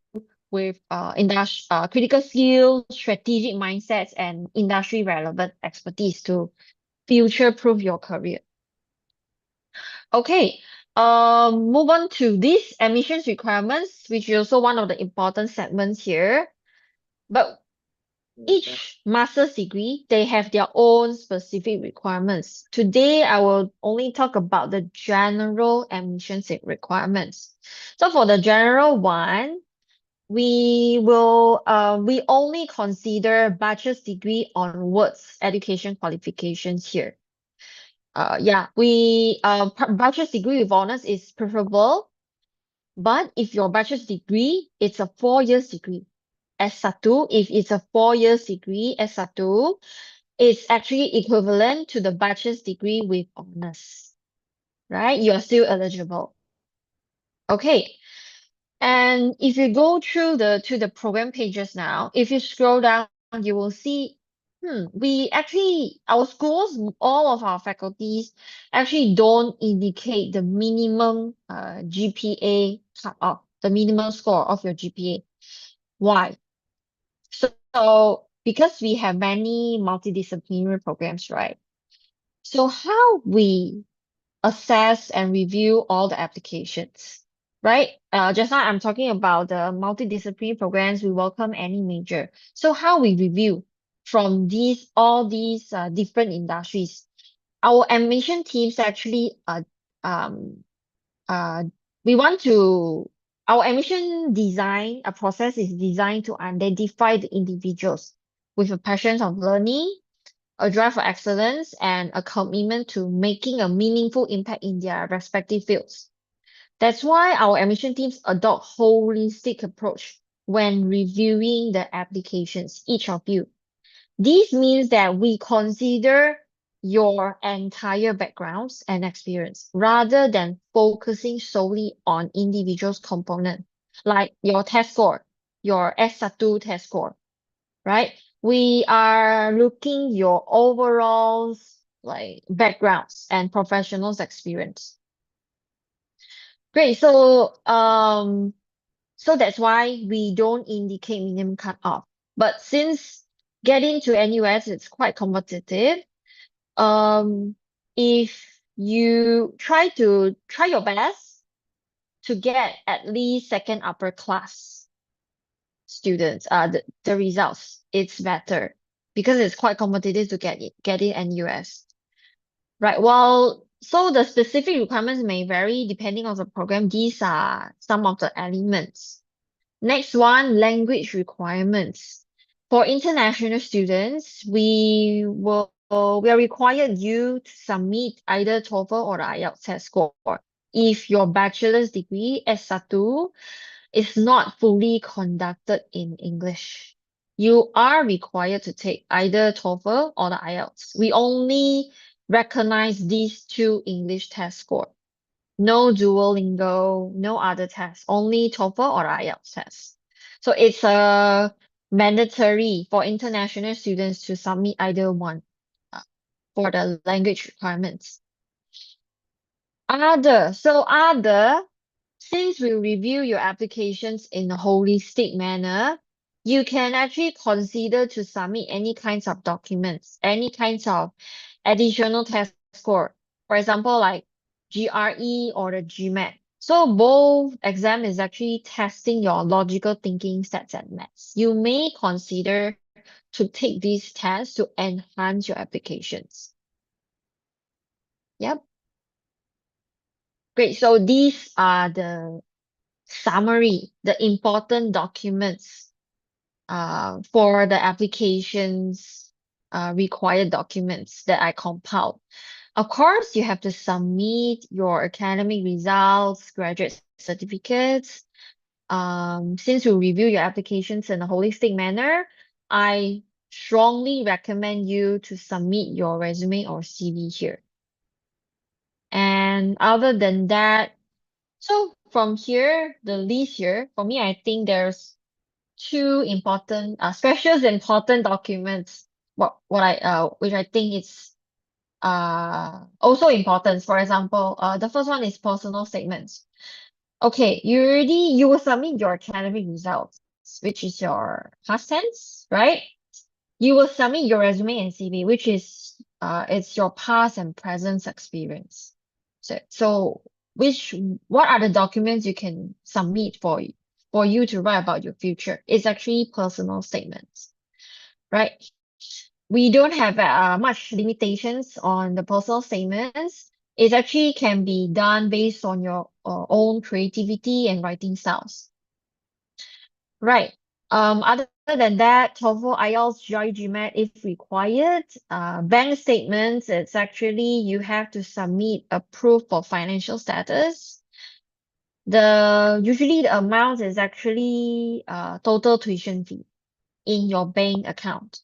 with critical skills, strategic mindsets, and industry relevant expertise to future-proof your career. Okay, move on to these admissions requirements, which is also one of the important segments here. But each master's degree, they have their own specific requirements. Today, I will only talk about the general admissions requirements. So for the general one, we only consider bachelor's degree onwards education qualifications here. Bachelor's degree with honors is preferable, but if your bachelor's degree, it's a 4 years degree. S1, if it's a 4 years degree, S1, it's actually equivalent to the bachelor's degree with honors, right? You are still eligible. Okay. And if you go through to the program pages now, if you scroll down, you will see, our schools, all of our faculties actually don't indicate the minimum GPA cutoff, the minimum score of your GPA. Why? So because we have many multidisciplinary programs, right? So how we assess and review all the applications, right? Just now I'm talking about the multidisciplinary programs. We welcome any major. So how we review from all these different industries. Our admission teams actually um we want to our admission design a process is designed to identify the individuals with a passion of learning, a drive for excellence, and a commitment to making a meaningful impact in their respective fields. That's why our admission teams adopt holistic approach when reviewing the applications, each of you. This means that we consider your entire backgrounds and experience rather than focusing solely on individuals component, like your test score, your S1 test score, right? We are looking your overall like backgrounds and professionals experience. Great. So that's why we don't indicate minimum cutoff. But since getting to NUS it's quite competitive, if you try your best to get at least second upper class students, the results, it's better because it's quite competitive to get in NUS. Right. So the specific requirements may vary depending on the program. These are some of the elements. Next one, language requirements. For international students, we are required you to submit either TOEFL or IELTS test score. If your bachelor's degree S1 is not fully conducted in English, you are required to take either TOEFL or the IELTS. We only recognize these two English test score. No Duolingo, no other tests, only TOEFL or IELTS tests. So it's mandatory for international students to submit either one for the language requirements. Other, since we review your applications in a holistic manner, you can actually consider to submit any kinds of documents, any kinds of additional test score. For example, like GRE or the GMAT. So both exam is actually testing your logical thinking, stats, and maths. You may consider to take these tests to enhance your applications. Yep. Great. So these are the summary, the important documents for the applications, required documents that I compiled. Of course, you have to submit your academic results, graduate certificates. Since you review your applications in a holistic manner, I strongly recommend you to submit your resume or CV here. And other than that, so from here, the list here, for me, I think there's two important, special important documents. Which I think is also important. For example, the first one is personal statements. Okay, you will submit your academic results, which is your past tense, right? You will submit your resume and CV, which is it's your past and present experience. So what are the documents you can submit for you to write about your future? It's actually personal statements, right? We don't have much limitations on the personal statements. It actually can be done based on your own creativity and writing styles. Right. Other than that, TOEFL, IELTS, GRE, GMAT, if required. Bank statements, it's actually you have to submit a proof of financial status. Usually the amount is actually total tuition fee in your bank account,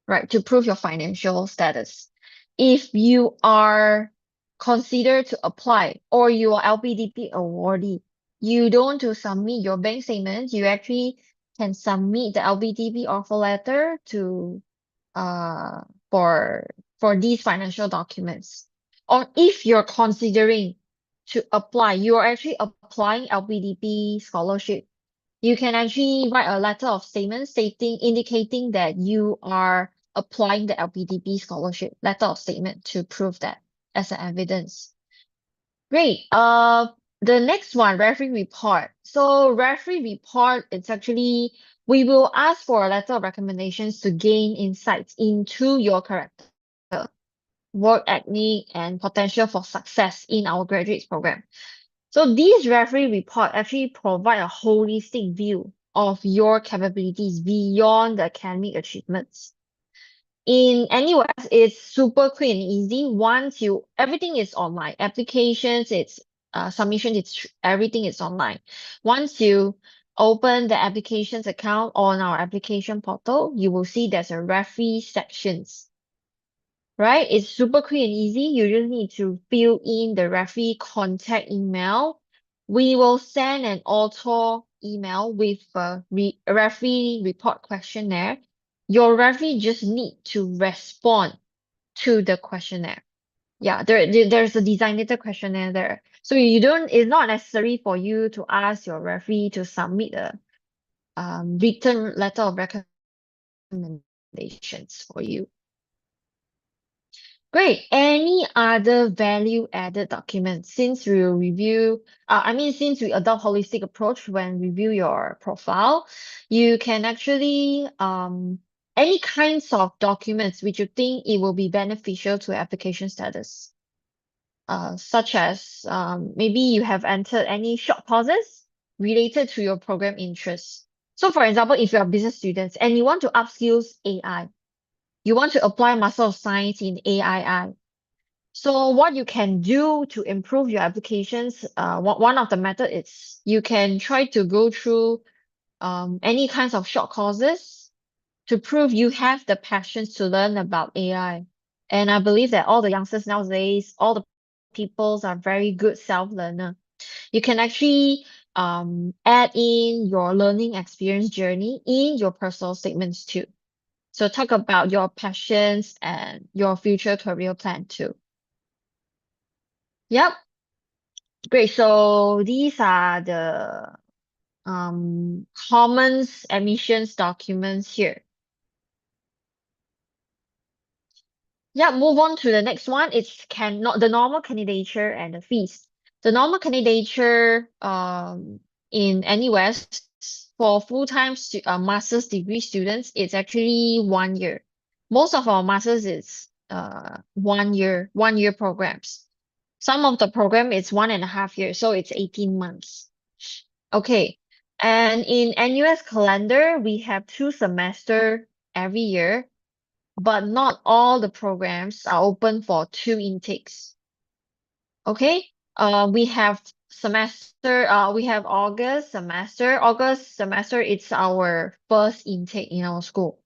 right, to prove your financial status. If you are considered to apply or you are LPDP awardee, you don't want to submit your bank statement, you actually can submit the LPDP offer letter to for these financial documents. Or if you're considering to apply, you are actually applying LPDP scholarship, you can actually write a letter of statement indicating that you are applying the LPDP scholarship letter of statement to prove that as an evidence. Great. The next one, referee report. So referee report, it's actually we will ask for a letter of recommendations to gain insights into your character, work ethic, and potential for success in our graduates program. So these referee report actually provide a holistic view of your capabilities beyond the academic achievements. In NUS, it's super quick and easy. Everything is online. Applications, submission, everything is online. Once you open the applications account on our application portal, you will see there's a referee sections. Right? It's super quick and easy. You just need to fill in the referee contact email. We will send an auto email with a referee report questionnaire. Your referee just need to respond to the questionnaire. Yeah, there's a designated questionnaire there. So it's not necessary for you to ask your referee to submit a written letter of recommendations for you. Great. Any other value-added documents since we adopt holistic approach when review your profile, you can actually any kinds of documents which you think it will be beneficial to application status. Such as maybe you have entered any short courses related to your program interests. So for example, if you're business students and you want to upskill AI, you want to apply Master of Science in AII. So what you can do to improve your applications, one of the method is you can try to go through any kinds of short courses to prove you have the passions to learn about AI. And I believe that all the youngsters nowadays, all the peoples are very good self-learner. You can actually add in your learning experience journey in your personal statements too. So talk about your passions and your future career plan too. Yep, great. So these are the common admissions documents here. Yeah, move on to the next one. It's the normal candidature and the fees. The normal candidature in NUS for full-time master's degree students, it's actually 1 year. Most of our masters is 1 year programs. Some of the program is 1.5 years, so it's 18 months. Okay. And in NUS calendar, we have 2 semester every year, but not all the programs are open for 2 intakes. Okay. We have August semester. August semester, it's our first intake in our school.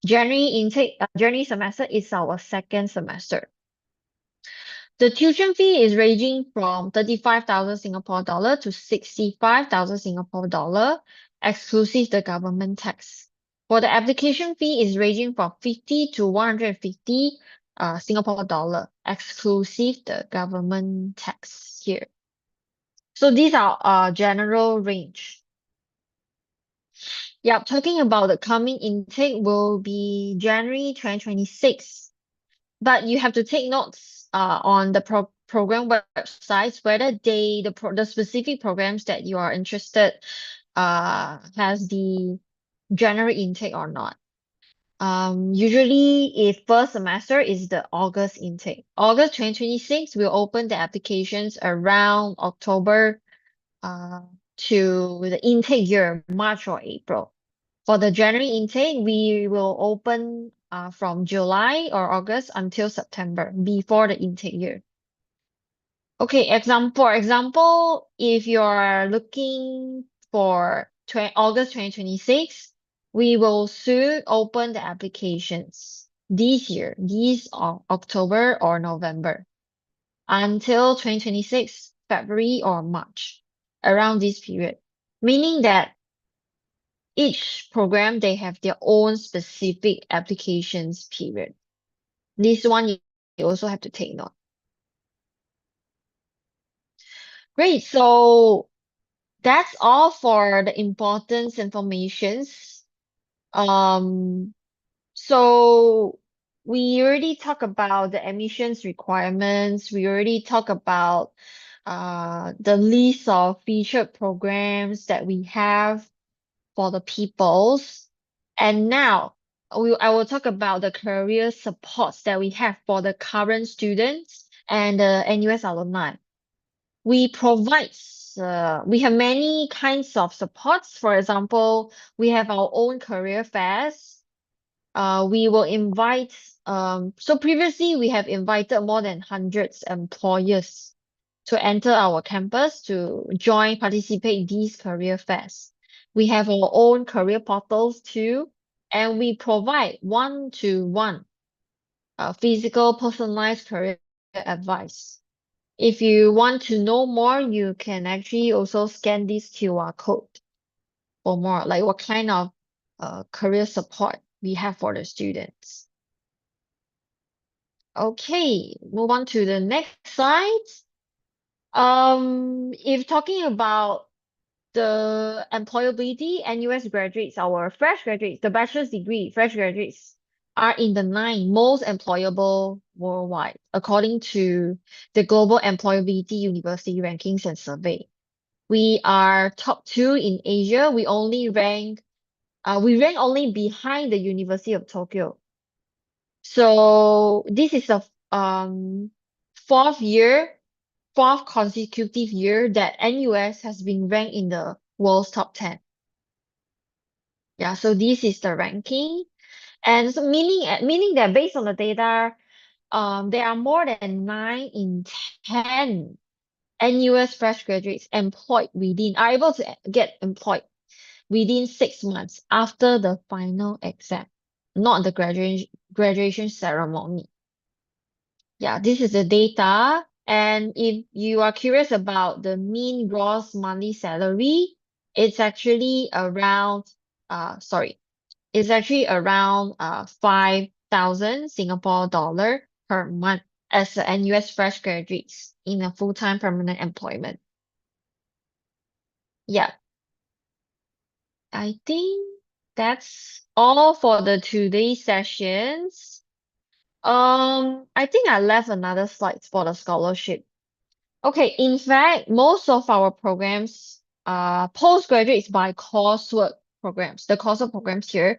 January semester is our second semester. The tuition fee is ranging from 35,000 Singapore dollar to 65,000 Singapore dollar, exclusive the government tax. For the application fee is ranging from 50 to 150 Singapore dollar, exclusive the government tax here. So these are general range. Yeah, talking about the coming intake will be January 2026. But you have to take notes on the program websites whether the specific programs that you are interested has the general intake or not. Usually if first semester is the August intake. August 2026 will open the applications around October to the intake year, March or April. For the January intake, we will open from July or August until September before the intake year. Okay, for example, if you're looking for August 2026, we will soon open the applications this year, October or November, until 2026, February or March, around this period, meaning that each program, they have their own specific applications period. This one you also have to take note. Great, so that's all for the important informations. So we already talked about the admissions requirements. We already talked about the list of featured programs that we have for the peoples. And now I will talk about the career supports that we have for the current students and the NUS alumni. We have many kinds of supports. For example, we have our own career fairs. We will invite, so previously we have invited more than hundreds employers to enter our campus to participate these career fairs. We have our own career portals too, and we provide one-to-one physical personalized career advice. If you want to know more, you can actually also scan this QR code for more, like what kind of career support we have for the students. Okay, move on to the next slide. If talking about the employability, NUS graduates, our fresh graduates, the bachelor's degree fresh graduates are in the 9 most employable worldwide, according to the Global Employability University Rankings and Survey. We are top 2 in Asia. We rank only behind the University of Tokyo. So this is the fourth consecutive year that NUS has been ranked in the world's top 10. Yeah, so this is the ranking. And so meaning that based on the data, there are more than 9 in 10 NUS fresh graduates are able to get employed within 6 months after the final exam, not the graduation ceremony. Yeah, this is the data And if you are curious about the mean gross monthly salary, it's actually around it's actually around 5,000 Singapore dollar per month as a NUS fresh graduates in a full-time permanent employment. Yeah, I think that's all for the today's sessions. I think I left another slide for the scholarship. Okay, in fact, most of our programs are postgraduates by coursework programs. The coursework programs here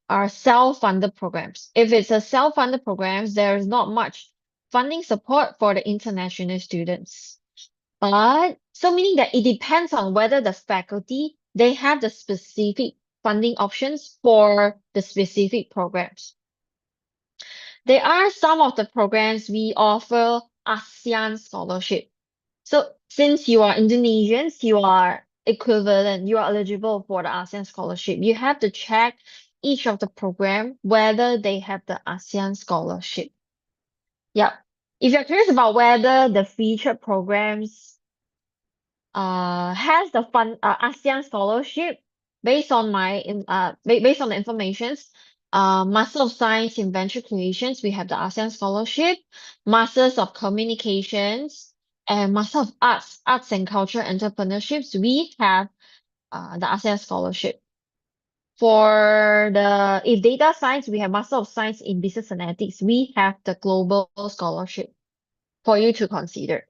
are self-funded programs. If it's a self-funded programs, there is not much funding support for the international students. But so meaning that it depends on whether the faculty they have the specific funding options for the specific programs. There are some of the programs we offer ASEAN scholarship. So since you are Indonesians, you are equivalent, you are eligible for the ASEAN scholarship. You have to check each of the program whether they have the ASEAN scholarship. Yeah. If you're curious about whether the featured programs has the ASEAN scholarship based on based on the informations, Master of Science in Venture Creations, we have the ASEAN scholarship, Masters of Communications, and Master of Arts and Culture Entrepreneurships, we have the ASEAN scholarship. For if data science, we have Master of Science in Business Analytics, we have the global scholarship for you to consider.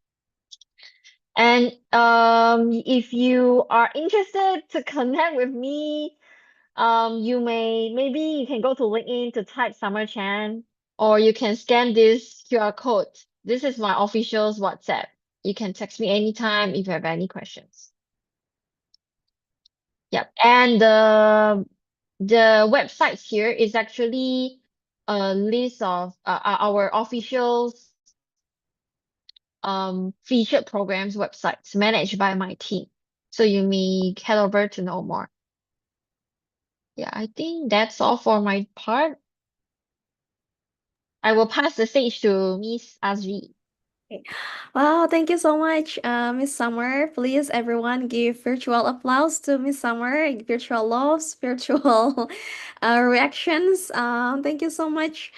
And if you are interested to connect with me, maybe you can go to LinkedIn to type Summer Chan, or you can scan this QR code. This is my official's WhatsApp. You can text me anytime if you have any questions. Yep. And the websites here is actually a list of our officials featured programs websites managed by my team. So you may head over to know more. Yeah, I think that's all for my part. I will pass the stage to Miss Azri. Wow, thank you so much, Miss Summer. Please, everyone, give virtual applause to Miss Summer, virtual loves, virtual reactions. Thank you so much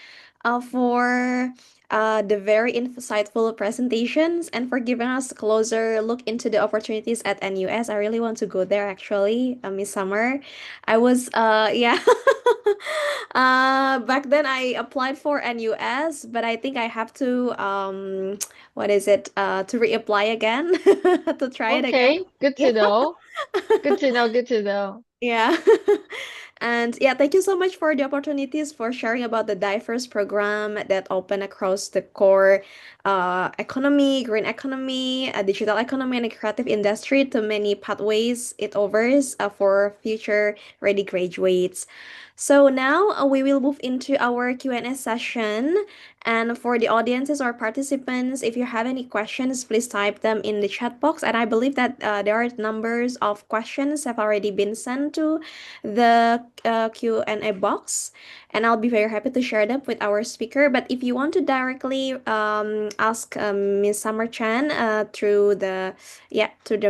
for the very insightful presentations and for giving us a closer look into the opportunities at NUS. I really want to go there, actually, Miss Summer. I was, yeah. Back then I applied for NUS, but I think I have to what is it to reapply again to try it again. Okay, good Yeah. to know. Good to know, good to know. Yeah. And yeah, thank you so much for the opportunities for sharing about the diverse program that open across the core economy, green economy, digital economy, and the creative industry to many pathways it offers for future ready graduates. So now we will move into our Q&A session. And for the audiences or participants, if you have any questions, please type them in the chat box. And I believe that there are numbers of questions have already been sent to the Q&A box, and I'll be very happy to share them with our speaker. But if you want to directly ask Ms. Summer Chan through the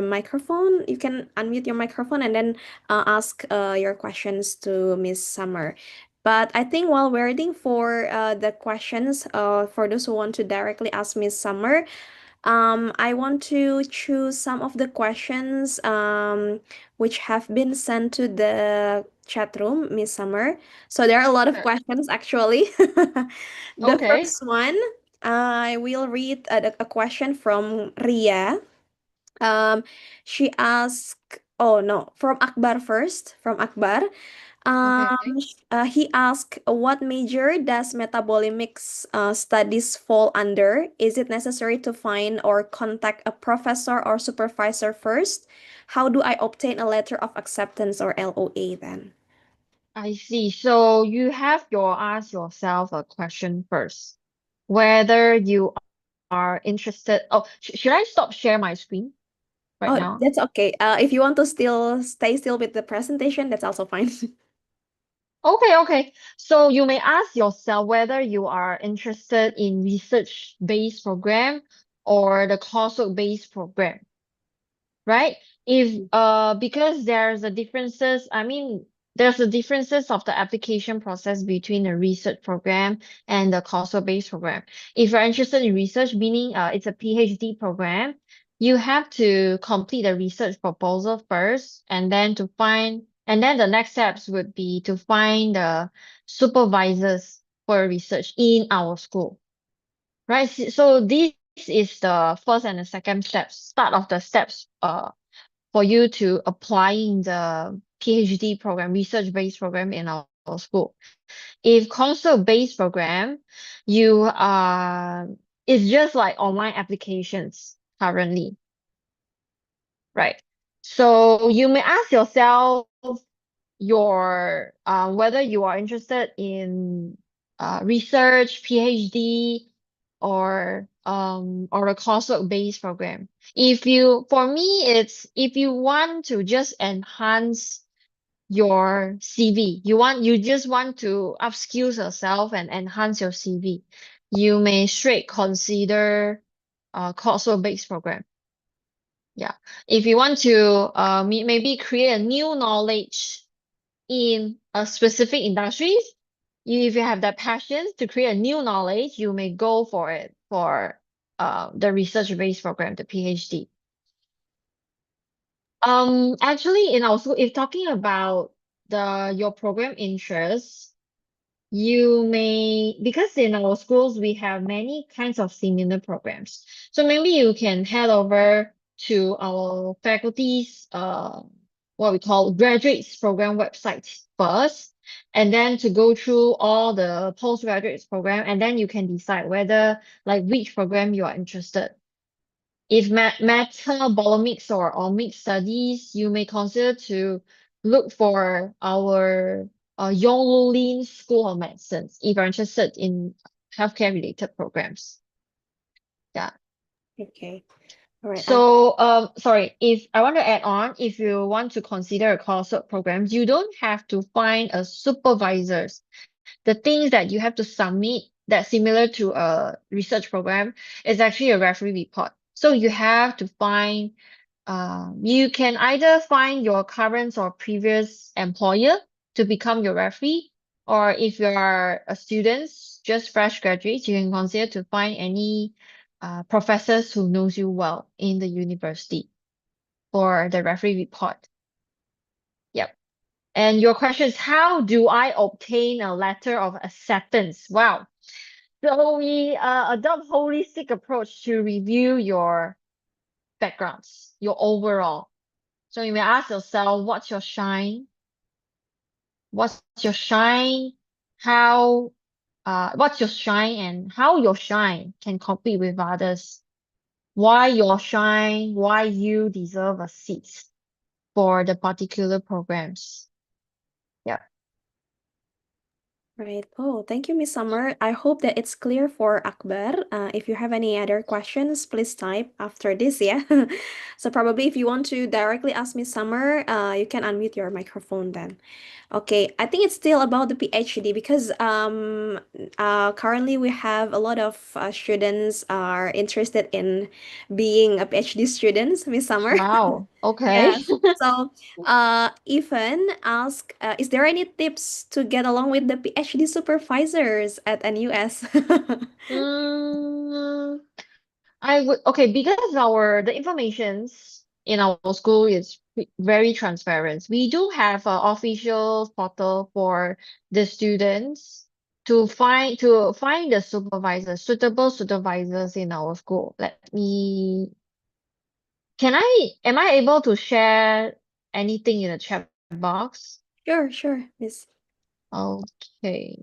microphone, you can unmute your microphone and then ask your questions to Ms. Summer. But I think while waiting for the questions, for those who want to directly ask Ms. Summer, I want to choose some of the questions which have been sent to the chat room, Miss Summer. So there are a lot of Sure. questions actually. The Okay. first one, I will read a question from Ria. She asked, oh no, from Akbar first, from Akbar. Okay. He asked, what major does metabolomics studies fall under? Is it necessary to find or contact a professor or supervisor first? How do I obtain a letter of acceptance or LOA then? I see. So you have ask yourself a question first, whether you are interested. Oh, should I stop share my screen right Oh, now? that's okay. If you want to still stay still with the presentation, that's also fine. Okay. So you may ask yourself whether you are interested in research-based program or the coursework-based program, right? Because there's the differences, there's the differences of the application process between the research program and the coursework-based program. If you're interested in research, meaning it's a PhD program, you have to complete the research proposal first, and then the next steps would be to find the supervisors for research in our school, right? So this is the first and the second steps, start of the steps for you to applying the PhD program, research-based program in our school. If coursework-based program, it's just like online applications currently, right? So you may ask yourself whether you are interested in research, PhD, or a coursework-based program. For me, it's if you want to just enhance your CV, you just want to upskill yourself and enhance your CV, you may straight consider coursework-based program. Yeah. If you want to maybe create a new knowledge in a specific industries, if you have that passion to create a new knowledge, you may go for it for the research-based program, the PhD. Actually, in our school, if talking about your program interests, because in our schools we have many kinds of similar programs. So maybe you can head over to our faculty's what we call graduates program website first, and then to go through all the postgraduates program, and then you can decide whether which program you are interested. If metabolomics or omics studies, you may consider to look for our Yong Lin School of Medicine if you're interested in healthcare related programs. Yeah. Okay. All right. So, sorry, if I want to add on, if you want to consider a coursework program, you don't have to find a supervisors. The things that you have to submit that's similar to a research program is actually a referee report. So you have to find, you can either find your current or previous employer to become your referee, or if you are a student, just fresh graduates, you can consider to find any professors who knows you well in the university for the referee report. Yep. And your question is, how do I obtain a letter of acceptance? Wow. So we adopt holistic approach to review your backgrounds, your overall. So you may ask yourself, what's your shine? What's your shine? What's your shine and how your shine can compete with others? Why your shine? Why you deserve a seat for the particular programs? Yeah. Right. Oh, thank you, Miss Summer. I hope that it's clear for Akbar. If you have any other questions, please type after this, yeah? So probably if you want to directly ask Miss Summer, you can unmute your microphone then. Okay, I think it's still about the PhD because currently we have a lot of students are interested in being a PhD students, Miss Summer. Wow. Okay. Yes. So, Ethan asked, is there any tips to get along with the PhD supervisors at NUS? Mm, because the informations in our school is very transparent. We do have an official portal for the students to find the suitable supervisors in our school. Am I able to share anything in the chat box? Sure, Miss. Okay.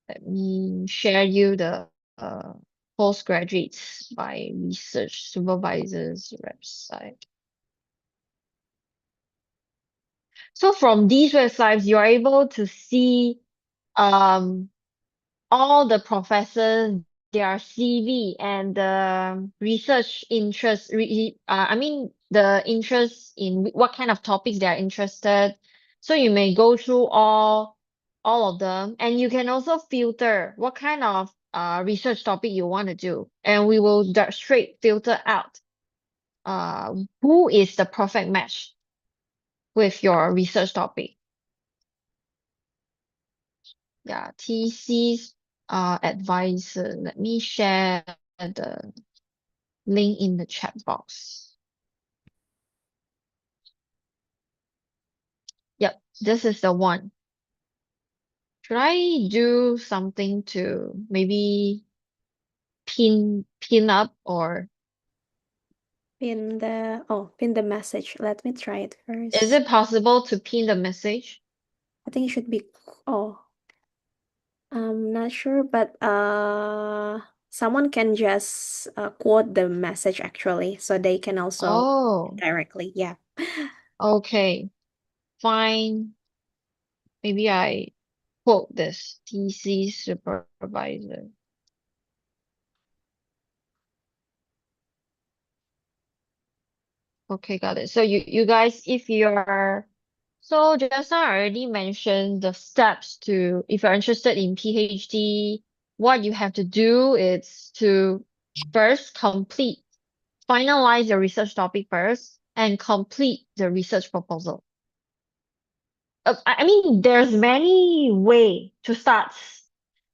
Let me share you the postgraduates by research supervisors website. So from these websites, you're able to see all the professors, their CV, and the research interest. The interest in what kind of topics they are interested. So you may go through all of them, and you can also filter what kind of research topic you want to do, and we will straight filter out who is the perfect match with your research topic. Yeah, TC's advisor. Let me share the link in the chat box. Yep, this is the one. Should I do something to maybe pin up or Pin the message. Let me try it first. is it possible to pin the message? I think it should be, I'm not sure, but someone can just quote the message actually, so they can also Oh, directly. Yeah. okay. Fine. Maybe I quote this TC supervisor. Okay, got it. So you guys, if you're so just now I already mentioned the steps to if you're interested in PhD, what you have to do is to first finalize your research topic first and complete the research proposal. I mean, there's many way to start.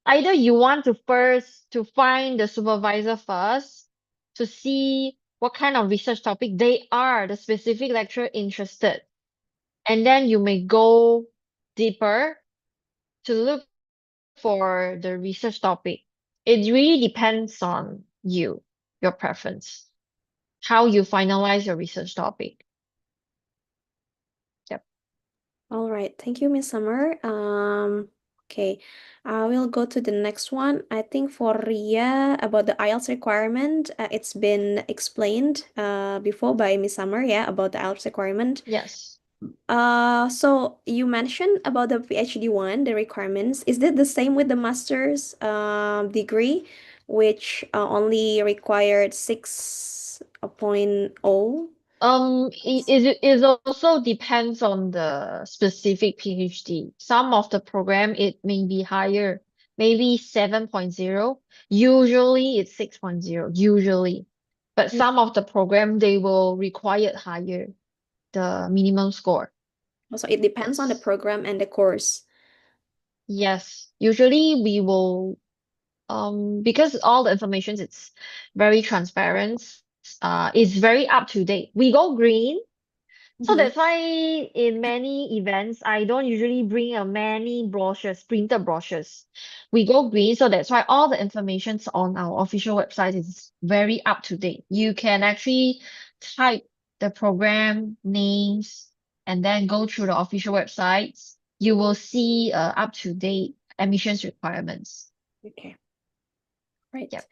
Either you want to first to find the supervisor first to see what kind of research topic they are, the specific lecturer interested. And then you may go deeper to look for the research topic. It really depends on you, your preference, how you finalize your research topic. Yep. All right. Thank you, Miss Summer. Okay. I will go to the next one. I think for Ria about the IELTS requirement, it's been explained before by Miss Summer, yeah, about the IELTS requirement. Yes. So you mentioned about the PhD one, the requirements. Is that the same with the master's degree, which only required 6.0? It also depends on the specific PhD. Some of the program it may be higher, maybe 7.0. Usually it's 6.0, usually. But some of the program they will require higher, the minimum score. So it depends on the Yes. program and the course. Yes. Usually we will because all the information it's very transparent, it's very up to date. We go green. So Mhm. that's why in many events, I don't usually bring many brochures, printed brochures. We go green, so that's why all the information's on our official website is very up to date. You can actually type the program names and then go through the official websites. You will see up to date admissions requirements. Okay. Right. Yep.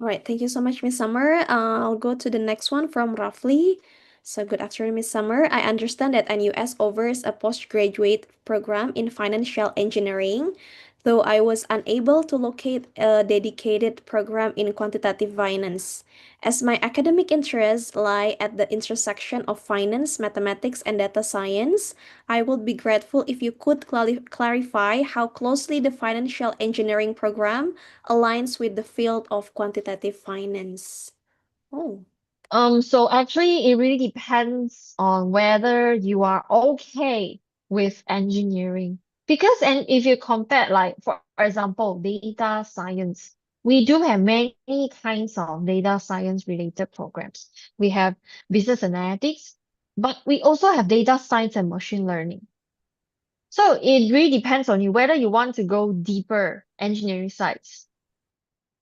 All right. Thank you so much, Miss Summer. I'll go to the next one from Roughly. So good afternoon, Miss Summer. I understand that NUS offers a postgraduate program in financial engineering, though I was unable to locate a dedicated program in quantitative finance. As my academic interests lie at the intersection of finance, mathematics, and data science, I would be grateful if you could clarify how closely the financial engineering program aligns with the field of quantitative finance. Oh, So actually it really depends on whether you are okay with engineering. Because and if you compare like for example, data science, we do have many kinds of data science related programs. We have business analytics, but we also have data science and machine learning. So it really depends on you whether you want to go deeper engineering sides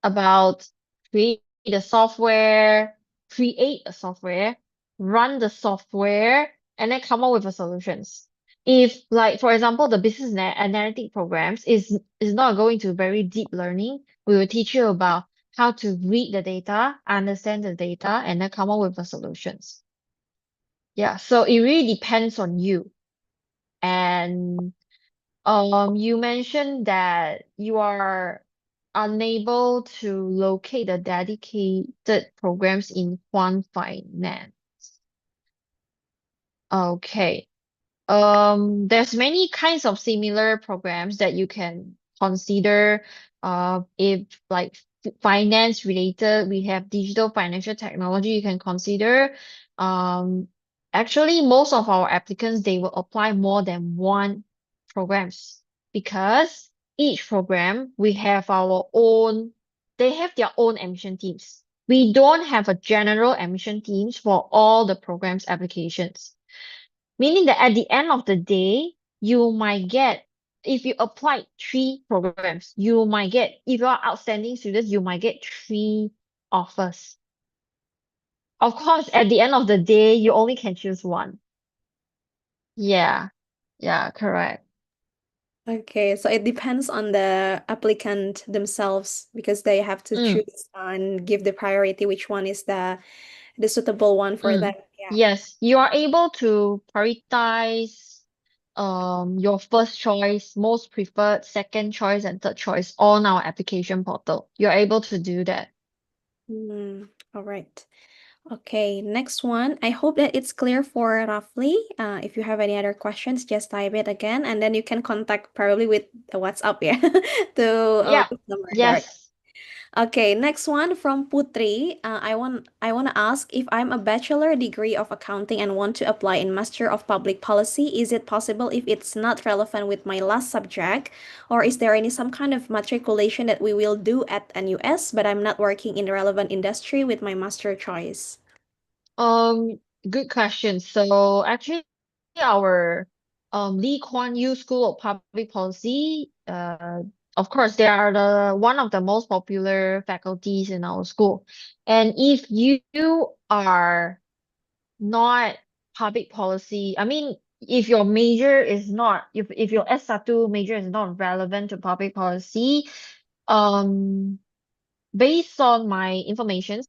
about create a software, run the software, and then come up with a solutions. If like for example, the business analytic programs is not going to very deep learning, we will teach you about how to read the data, understand the data, and then come up with the solutions. Yeah, so it really depends on you. And you mentioned that you are unable to locate the dedicated programs in quant finance. Okay. There's many kinds of similar programs that you can consider If like finance related, we have digital financial technology you can consider. Actually, most of our applicants, they will apply more than one programs because each program we have our own, they have their own admission teams. We don't have a general admission teams for all the programs applications. Meaning that at the end of the day, you might get, if you apply 3 programs, you might get, if you are outstanding students, you might get 3 offers. Of course, at the end of the day, you only can choose one. Yeah, yeah, correct. Okay, so it depends on the applicant themselves because they have to Mm, choose and give the priority which one is the suitable one for them. mm. Yeah. Yes, you are able to prioritize your first choice, most preferred, second choice, and third choice on our application portal. You're able to do that. All right. Okay, next one. I hope that it's clear for Rafli. If you have any other questions, just type it again, and then you can contact probably with the WhatsApp, yeah, to Yeah, this number direct. yes. Okay, next one from Putri. I want to ask if I'm a bachelor degree of accounting and want to apply in Master of Public Policy, is it possible if it's not relevant with my last subject, or is there any some kind of matriculation that we will do at NUS, but I'm not working in the relevant industry with my master choice? Um, Good question. So actually, our Lee Kuan Yew School of Public Policy, of course, they are the one of the most popular faculties in our school. And if you are not public policy, I mean, if your major is not, if your S1 major is not relevant to public policy, um based on my information,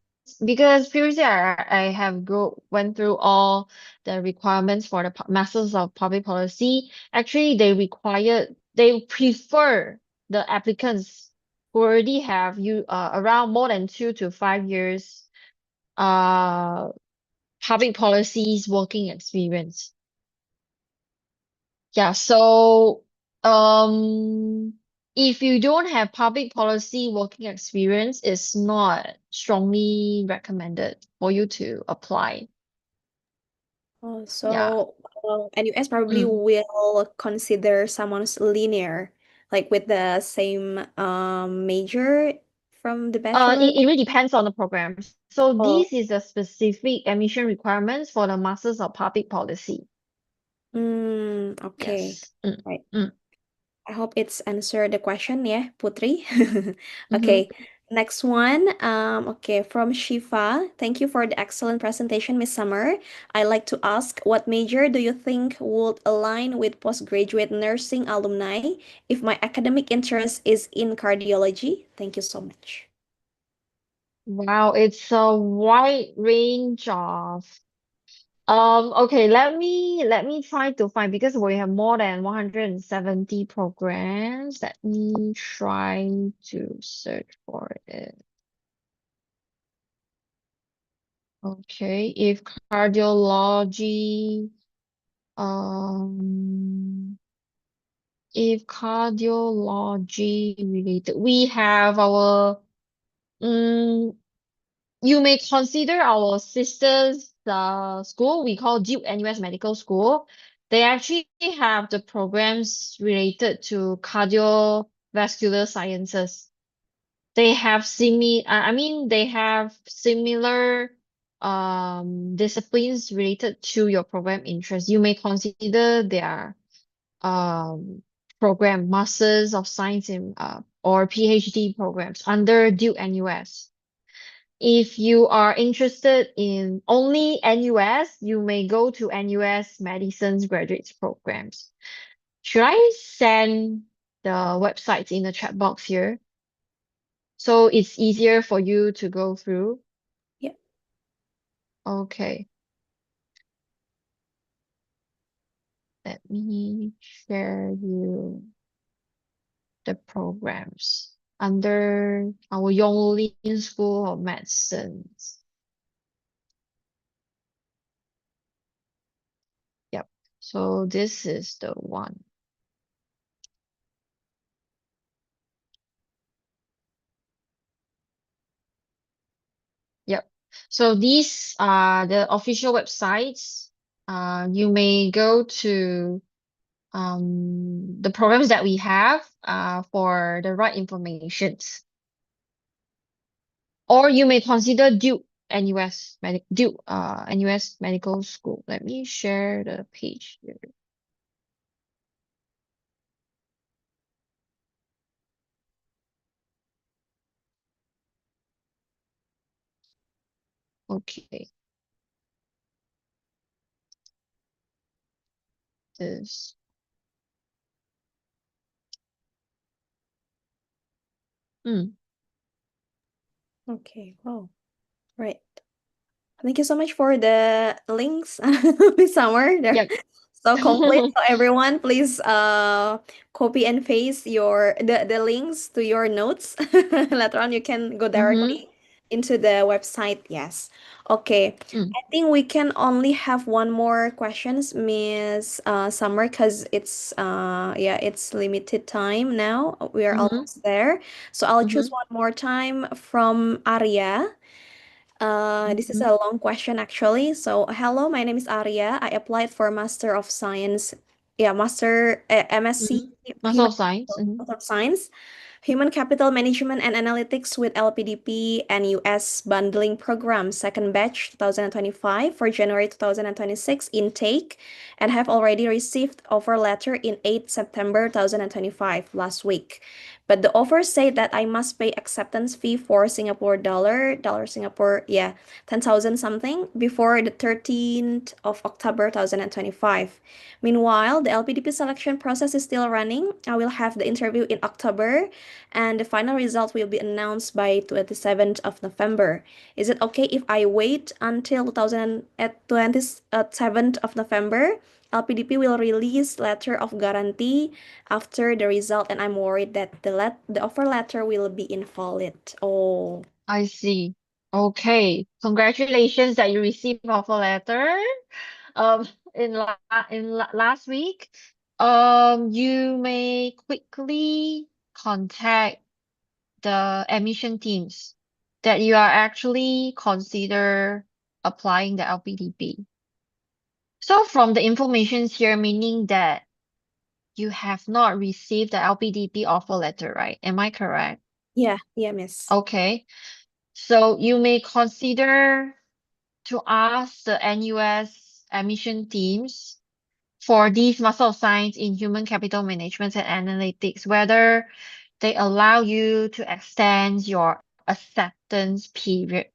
because previously I have went through all the requirements for the Masters of Public Policy. Actually, they prefer the applicants who already have around more than 2 to 5 years uh public policies working experience. Yeah, so if you don't have public policy working experience, it's not strongly recommended for you to apply. Oh, Yeah. so NUS probably Mm. will consider someone's linear, like with the same major from the bachelor. It really depends on the programs. So Oh, this is a specific admission requirements for the Masters of Public Policy. okay. Yes. Right. Mm. I hope it's answered the question, yeah, Putri. Mm-hmm. Okay, next one. Okay, from Shifa. Thank you for the excellent presentation, Miss Summer. I'd like to ask, what major do you think would align with postgraduate nursing alumni if my academic interest is in cardiology? Thank you so much. Wow, it's a wide range of okay, let me try to find because we have more than 170 programs. Let me try to search for it. Okay, if cardiology, um, if cardiology related, we have our um you may consider our sister's school, we call Duke NUS Medical School. They actually have the programs related to cardiovascular sciences. They have they have similar disciplines related to your program interest. You may consider their um program, Masters of Science in or PhD programs under Duke NUS. If you are interested in only NUS, you may go to NUS Medicine's graduates programs. Should I send the websites in the chat box here so it's easier for you to go through? Yeah. Okay, let me share you the programs under our Yonglin School of Medicine. Yep. So this is the one. So these are the official websites. You may go to the programs that we have for the right informations. Or you may consider Duke NUS Medical School. Let me share the page here. Okay. This. Okay. Wow. Right. Thank you so much for the links, Miss Summer. They're Yep. so complete. So everyone, please copy and paste the links to your notes. Later on, you can go Mm-hmm. directly into the website. Yes. Okay. Mm. I think we can only have one more questions, Miss Summer, because it's limited time now. We are Mm-hmm. almost there. So I'll choose Mm-hmm. one more time from Arya. This is Mm-hmm. a long question actually. So, hello, my name is Arya. I applied for Master of Science, MSc Master Human of Science. Mm-hmm. Master of Science, Human Capital Management and Analytics with LPDP and US Bundling Program, second batch 2025 for January 2026 intake, and have already received offer letter in 8 September 2025 last week. But the offer said that I must pay acceptance fee for Singapore, 10,000 something before the 13th of October 2025. Meanwhile, the LPDP selection process is still running. I will have the interview in October and the final result will be announced by 27th of November. Is it okay if I wait until 27th of November? LPDP will release letter of guarantee after the result, and I'm worried that the offer letter will be invalid. Oh, I see. Okay. Congratulations that you received offer letter. Um, last week. You may quickly contact the admission teams that you are actually consider applying the LPDP. So from the information here, meaning that you have not received the LPDP offer letter, right? Am I correct? yeah, miss. Okay. So you may consider to ask the NUS admission teams for these Master of Science in Human Capital Management and Analytics, whether they allow you to extend your acceptance period.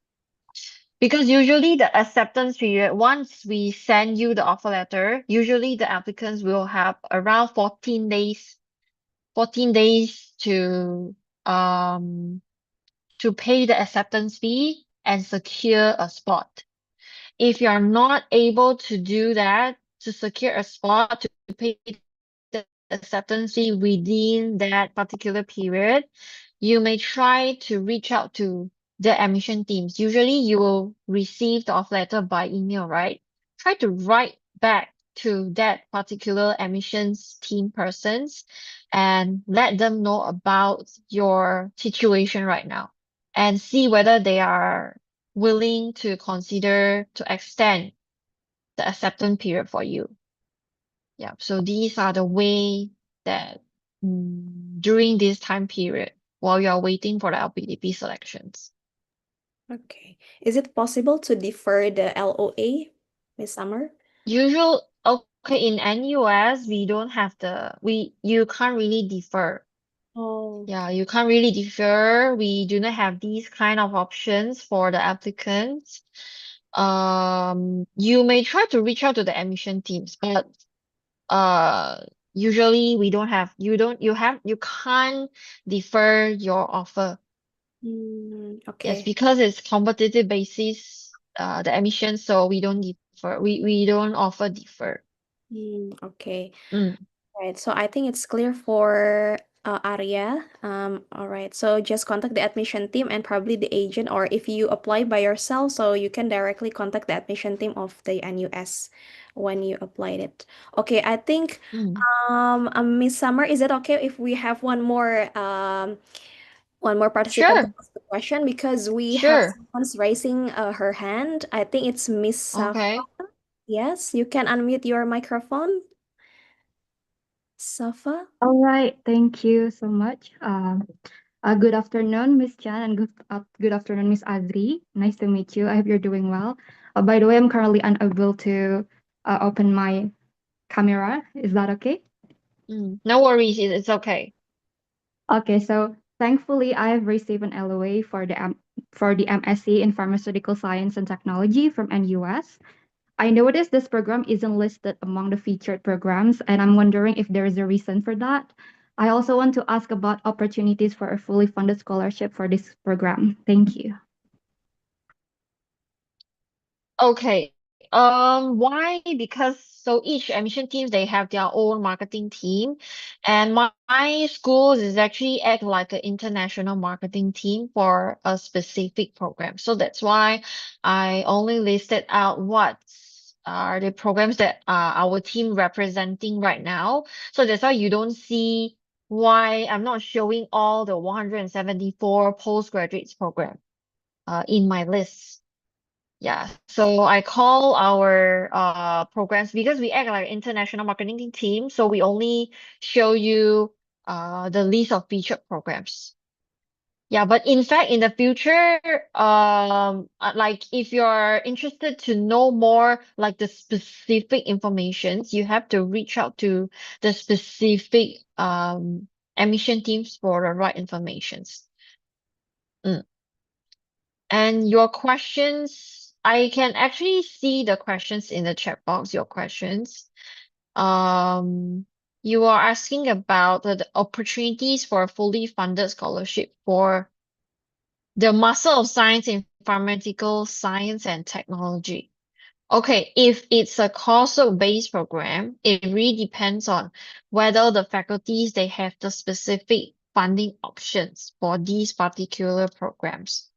Because usually the acceptance period, once we send you the offer letter, usually the applicants will have around 14 days, 14 days to pay the acceptance fee and secure a spot. If you're not able to do that, to secure a spot, to pay the acceptance fee within that particular period, you may try to reach out to the admission teams. Usually you will receive the offer letter by email, right? Try to write back to that particular admissions team persons and let them know about your situation right now and see whether they are willing to consider to extend the acceptance period for you. Yeah, so these are the way that during this time period while you are waiting for the LPDP selections. Okay. Is it possible to defer the LOA, Miss Summer? Okay, in NUS we don't have you can't really defer. Oh, Yeah, you can't really defer. We do not have these kind of options for the applicants. You may try to reach out to the admission teams, but usually we don't have you can't defer your offer. Yes, okay. because it's competitive basis, the admission, so we don't defer. We don't offer defer. Okay. Mm. Right. So I think it's clear for Arya. All right. So just contact the admission team and probably the agent, or if you apply by yourself, so you can directly contact the admission team of the NUS when you applied it. Okay. I think Mm. Miss Summer, is it okay if we have one more participant to Sure. ask the question because we have Sure. someone's raising her hand. I think it's Miss Safa. Okay. Yes, you can unmute your microphone, Safa. All right, thank you so much. Good afternoon, Miss Chan, and good afternoon, Miss Adri. Nice to meet you. I hope you're doing well. By the way, I'm currently unable to open my camera. Is that okay? No worries. It's okay. Okay, so thankfully, I have received an LOA for the MSc in Pharmaceutical Science and Technology from NUS. I noticed this program isn't listed among the featured programs, and I'm wondering if there is a reason for that. I also want to ask about opportunities for a fully funded scholarship for this program. Thank you. Okay. Why? Because so each admission teams they have their own marketing team, and my school is actually act like an international marketing team for a specific program. So that's why I only listed out what are the programs that are our team representing right now. So that's why you don't see why I'm not showing all the 174 postgraduates program in my list. Yeah, so I call our programs because we act like international marketing team, so we only show you the list of featured programs. Yeah, but in fact, in the future, like if you're interested to know more, like the specific informations, you have to reach out to the specific admission teams for the right informations. Mm. And your questions, I can actually see the questions in the chat box, your questions. You are asking about the opportunities for a fully funded scholarship for the Master of Science in Pharmaceutical Science and Technology. Okay, if it's a coursework-based program, it really depends on whether the faculties they have the specific funding options for these particular programs.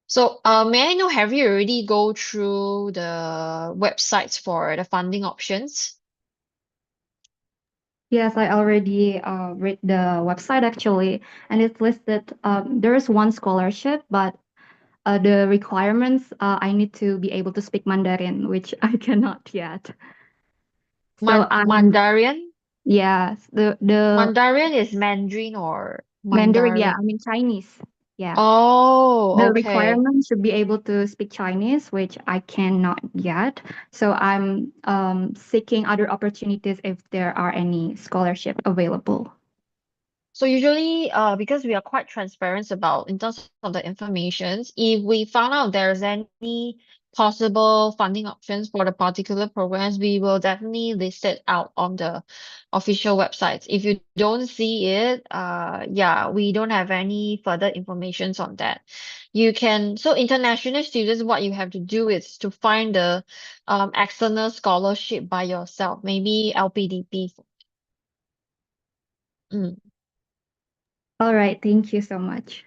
So, may I know, have you already go through the websites for the funding options? Yes, I already read the website actually, and it's listed. There is one scholarship, but the requirements I need to be able to speak Mandarin, which I cannot yet. So Mandarin? yes, the Mandarin is Mandarin or Mandarin, yeah, Mandarin? I mean Chinese. Yeah. Oh, The okay. requirement should be able to speak Chinese, which I cannot yet. So I'm seeking other opportunities if there are any scholarship available. So usually, because we are quite transparent about in terms of the informations, if we found out there's any possible funding options for the particular programs, we will definitely list it out on the official websites. If you don't see it, yeah, we don't have any further informations on that. So international students, what you have to do is to find the external scholarship by yourself, maybe LPDP. Mm. All right, thank you so much.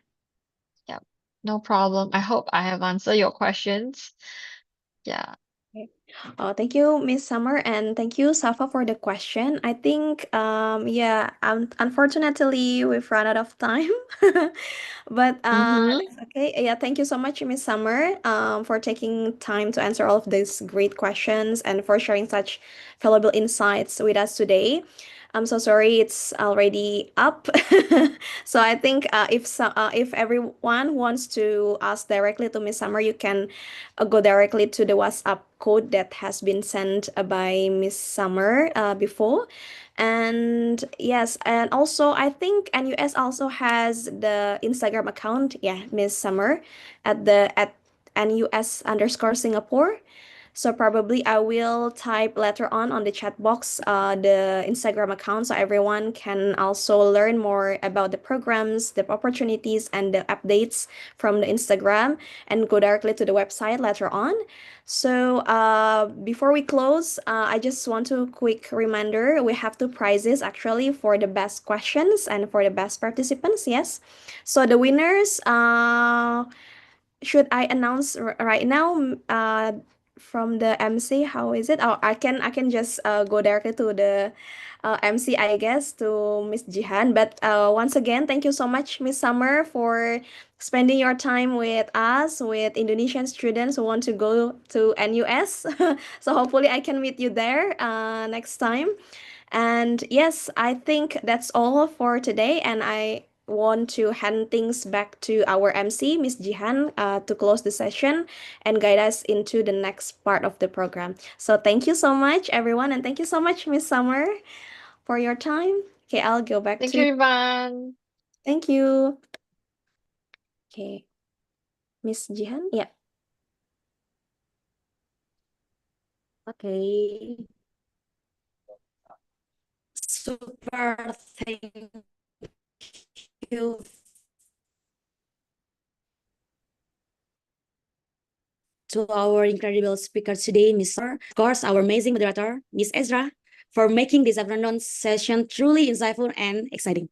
Yeah, no problem. I hope I have answered your questions. Yeah. Okay. Thank you, Miss Summer, and thank you, Safa, for the question. I think, yeah, unfortunately, we've run out of time, but Mm-hmm. that's okay. Yeah, thank you so much, Miss Summer, for taking time to answer all of these great questions and for sharing such valuable insights with us today. I'm so sorry it's already up. So I think if everyone wants to ask directly to Miss Summer, you can go directly to the WhatsApp code that has been sent by Miss Summer before. And yes, and also I think NUS also has the Instagram account, yeah, Miss Summer at NUS underscore Singapore. So probably I will type later on the chat box the Instagram account so everyone can also learn more about the programs, the opportunities, and the updates from the Instagram and go directly to the website later on. So before we close, I just want to quick reminder we have two prizes actually for the best questions and for the best participants. Yes, so the winners should I announce right now? from the MC. How is it? Oh, I can just go directly to the MC, I guess, to Miss Jihan. But once again, thank you so much, Miss Summer, for spending your time with us, with Indonesian students who want to go to NUS. So hopefully I can meet you there next time. And yes, I think that's all for today. And I want to hand things back to our MC, Miss Jihan, to close the session and guide us into the next part of the program. So thank you so much, everyone. And thank you so much, Miss Summer, for your time. Okay, I'll go back Thank to you, you. Ivan. Thank you. Okay, Miss Jihan. Yeah. Okay. Super thank you to our incredible speaker today, Miss Summer. Of course, our amazing moderator, Miss Ezra, for making this afternoon session truly insightful and exciting.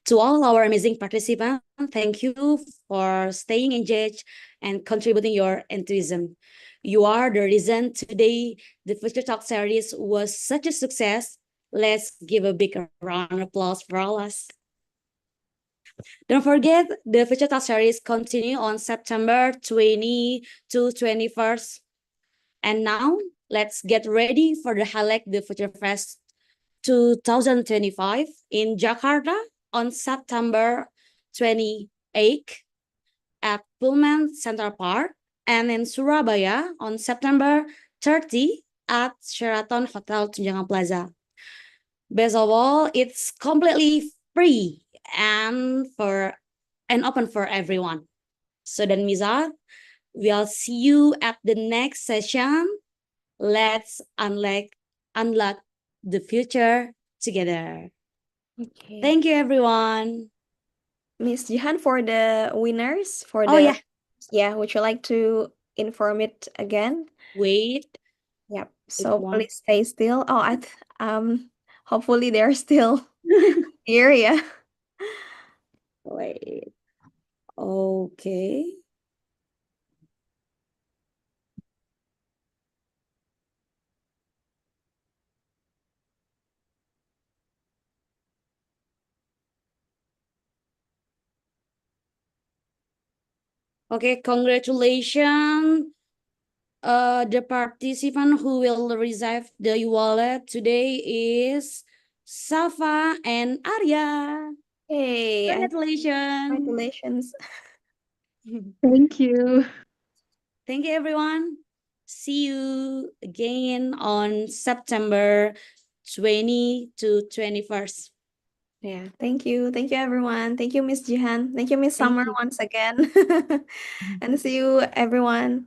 To all our amazing participants, thank you for staying engaged and contributing your enthusiasm. You are the reason today the Future Talk series was such a success. Let's give a big round of applause for all us. Don't forget, the Future Talk series continue on September 20 to 21st. And now, let's get ready for the Highlight the Future Fest 2025 in Jakarta on September 28th at Pullman Central Park, and in Surabaya on September 30 at Sheraton Hotel Tunjangan Plaza. Best of all, it's completely free and open for everyone. So then, Miza, we'll see you at the next session. Let's unlock the future together. Okay. Thank you, everyone. Miss Jihan, for the winners, for Oh, the, yeah. would you like to inform it again? Wait. Yep. So one. please stay still. Oh, hopefully they're still here. Yeah. Wait. Okay. Okay, congratulations. The participant who will receive the wallet today is Safa and Arya. Hey, Congratulations. congratulations. Thank you. Thank you, everyone. See you again on September 20 to 21st. Yeah, thank you. Thank you, everyone. Thank you, Miss Jihan. Thank you, Miss Thank Summer, you. once again. And see you, everyone.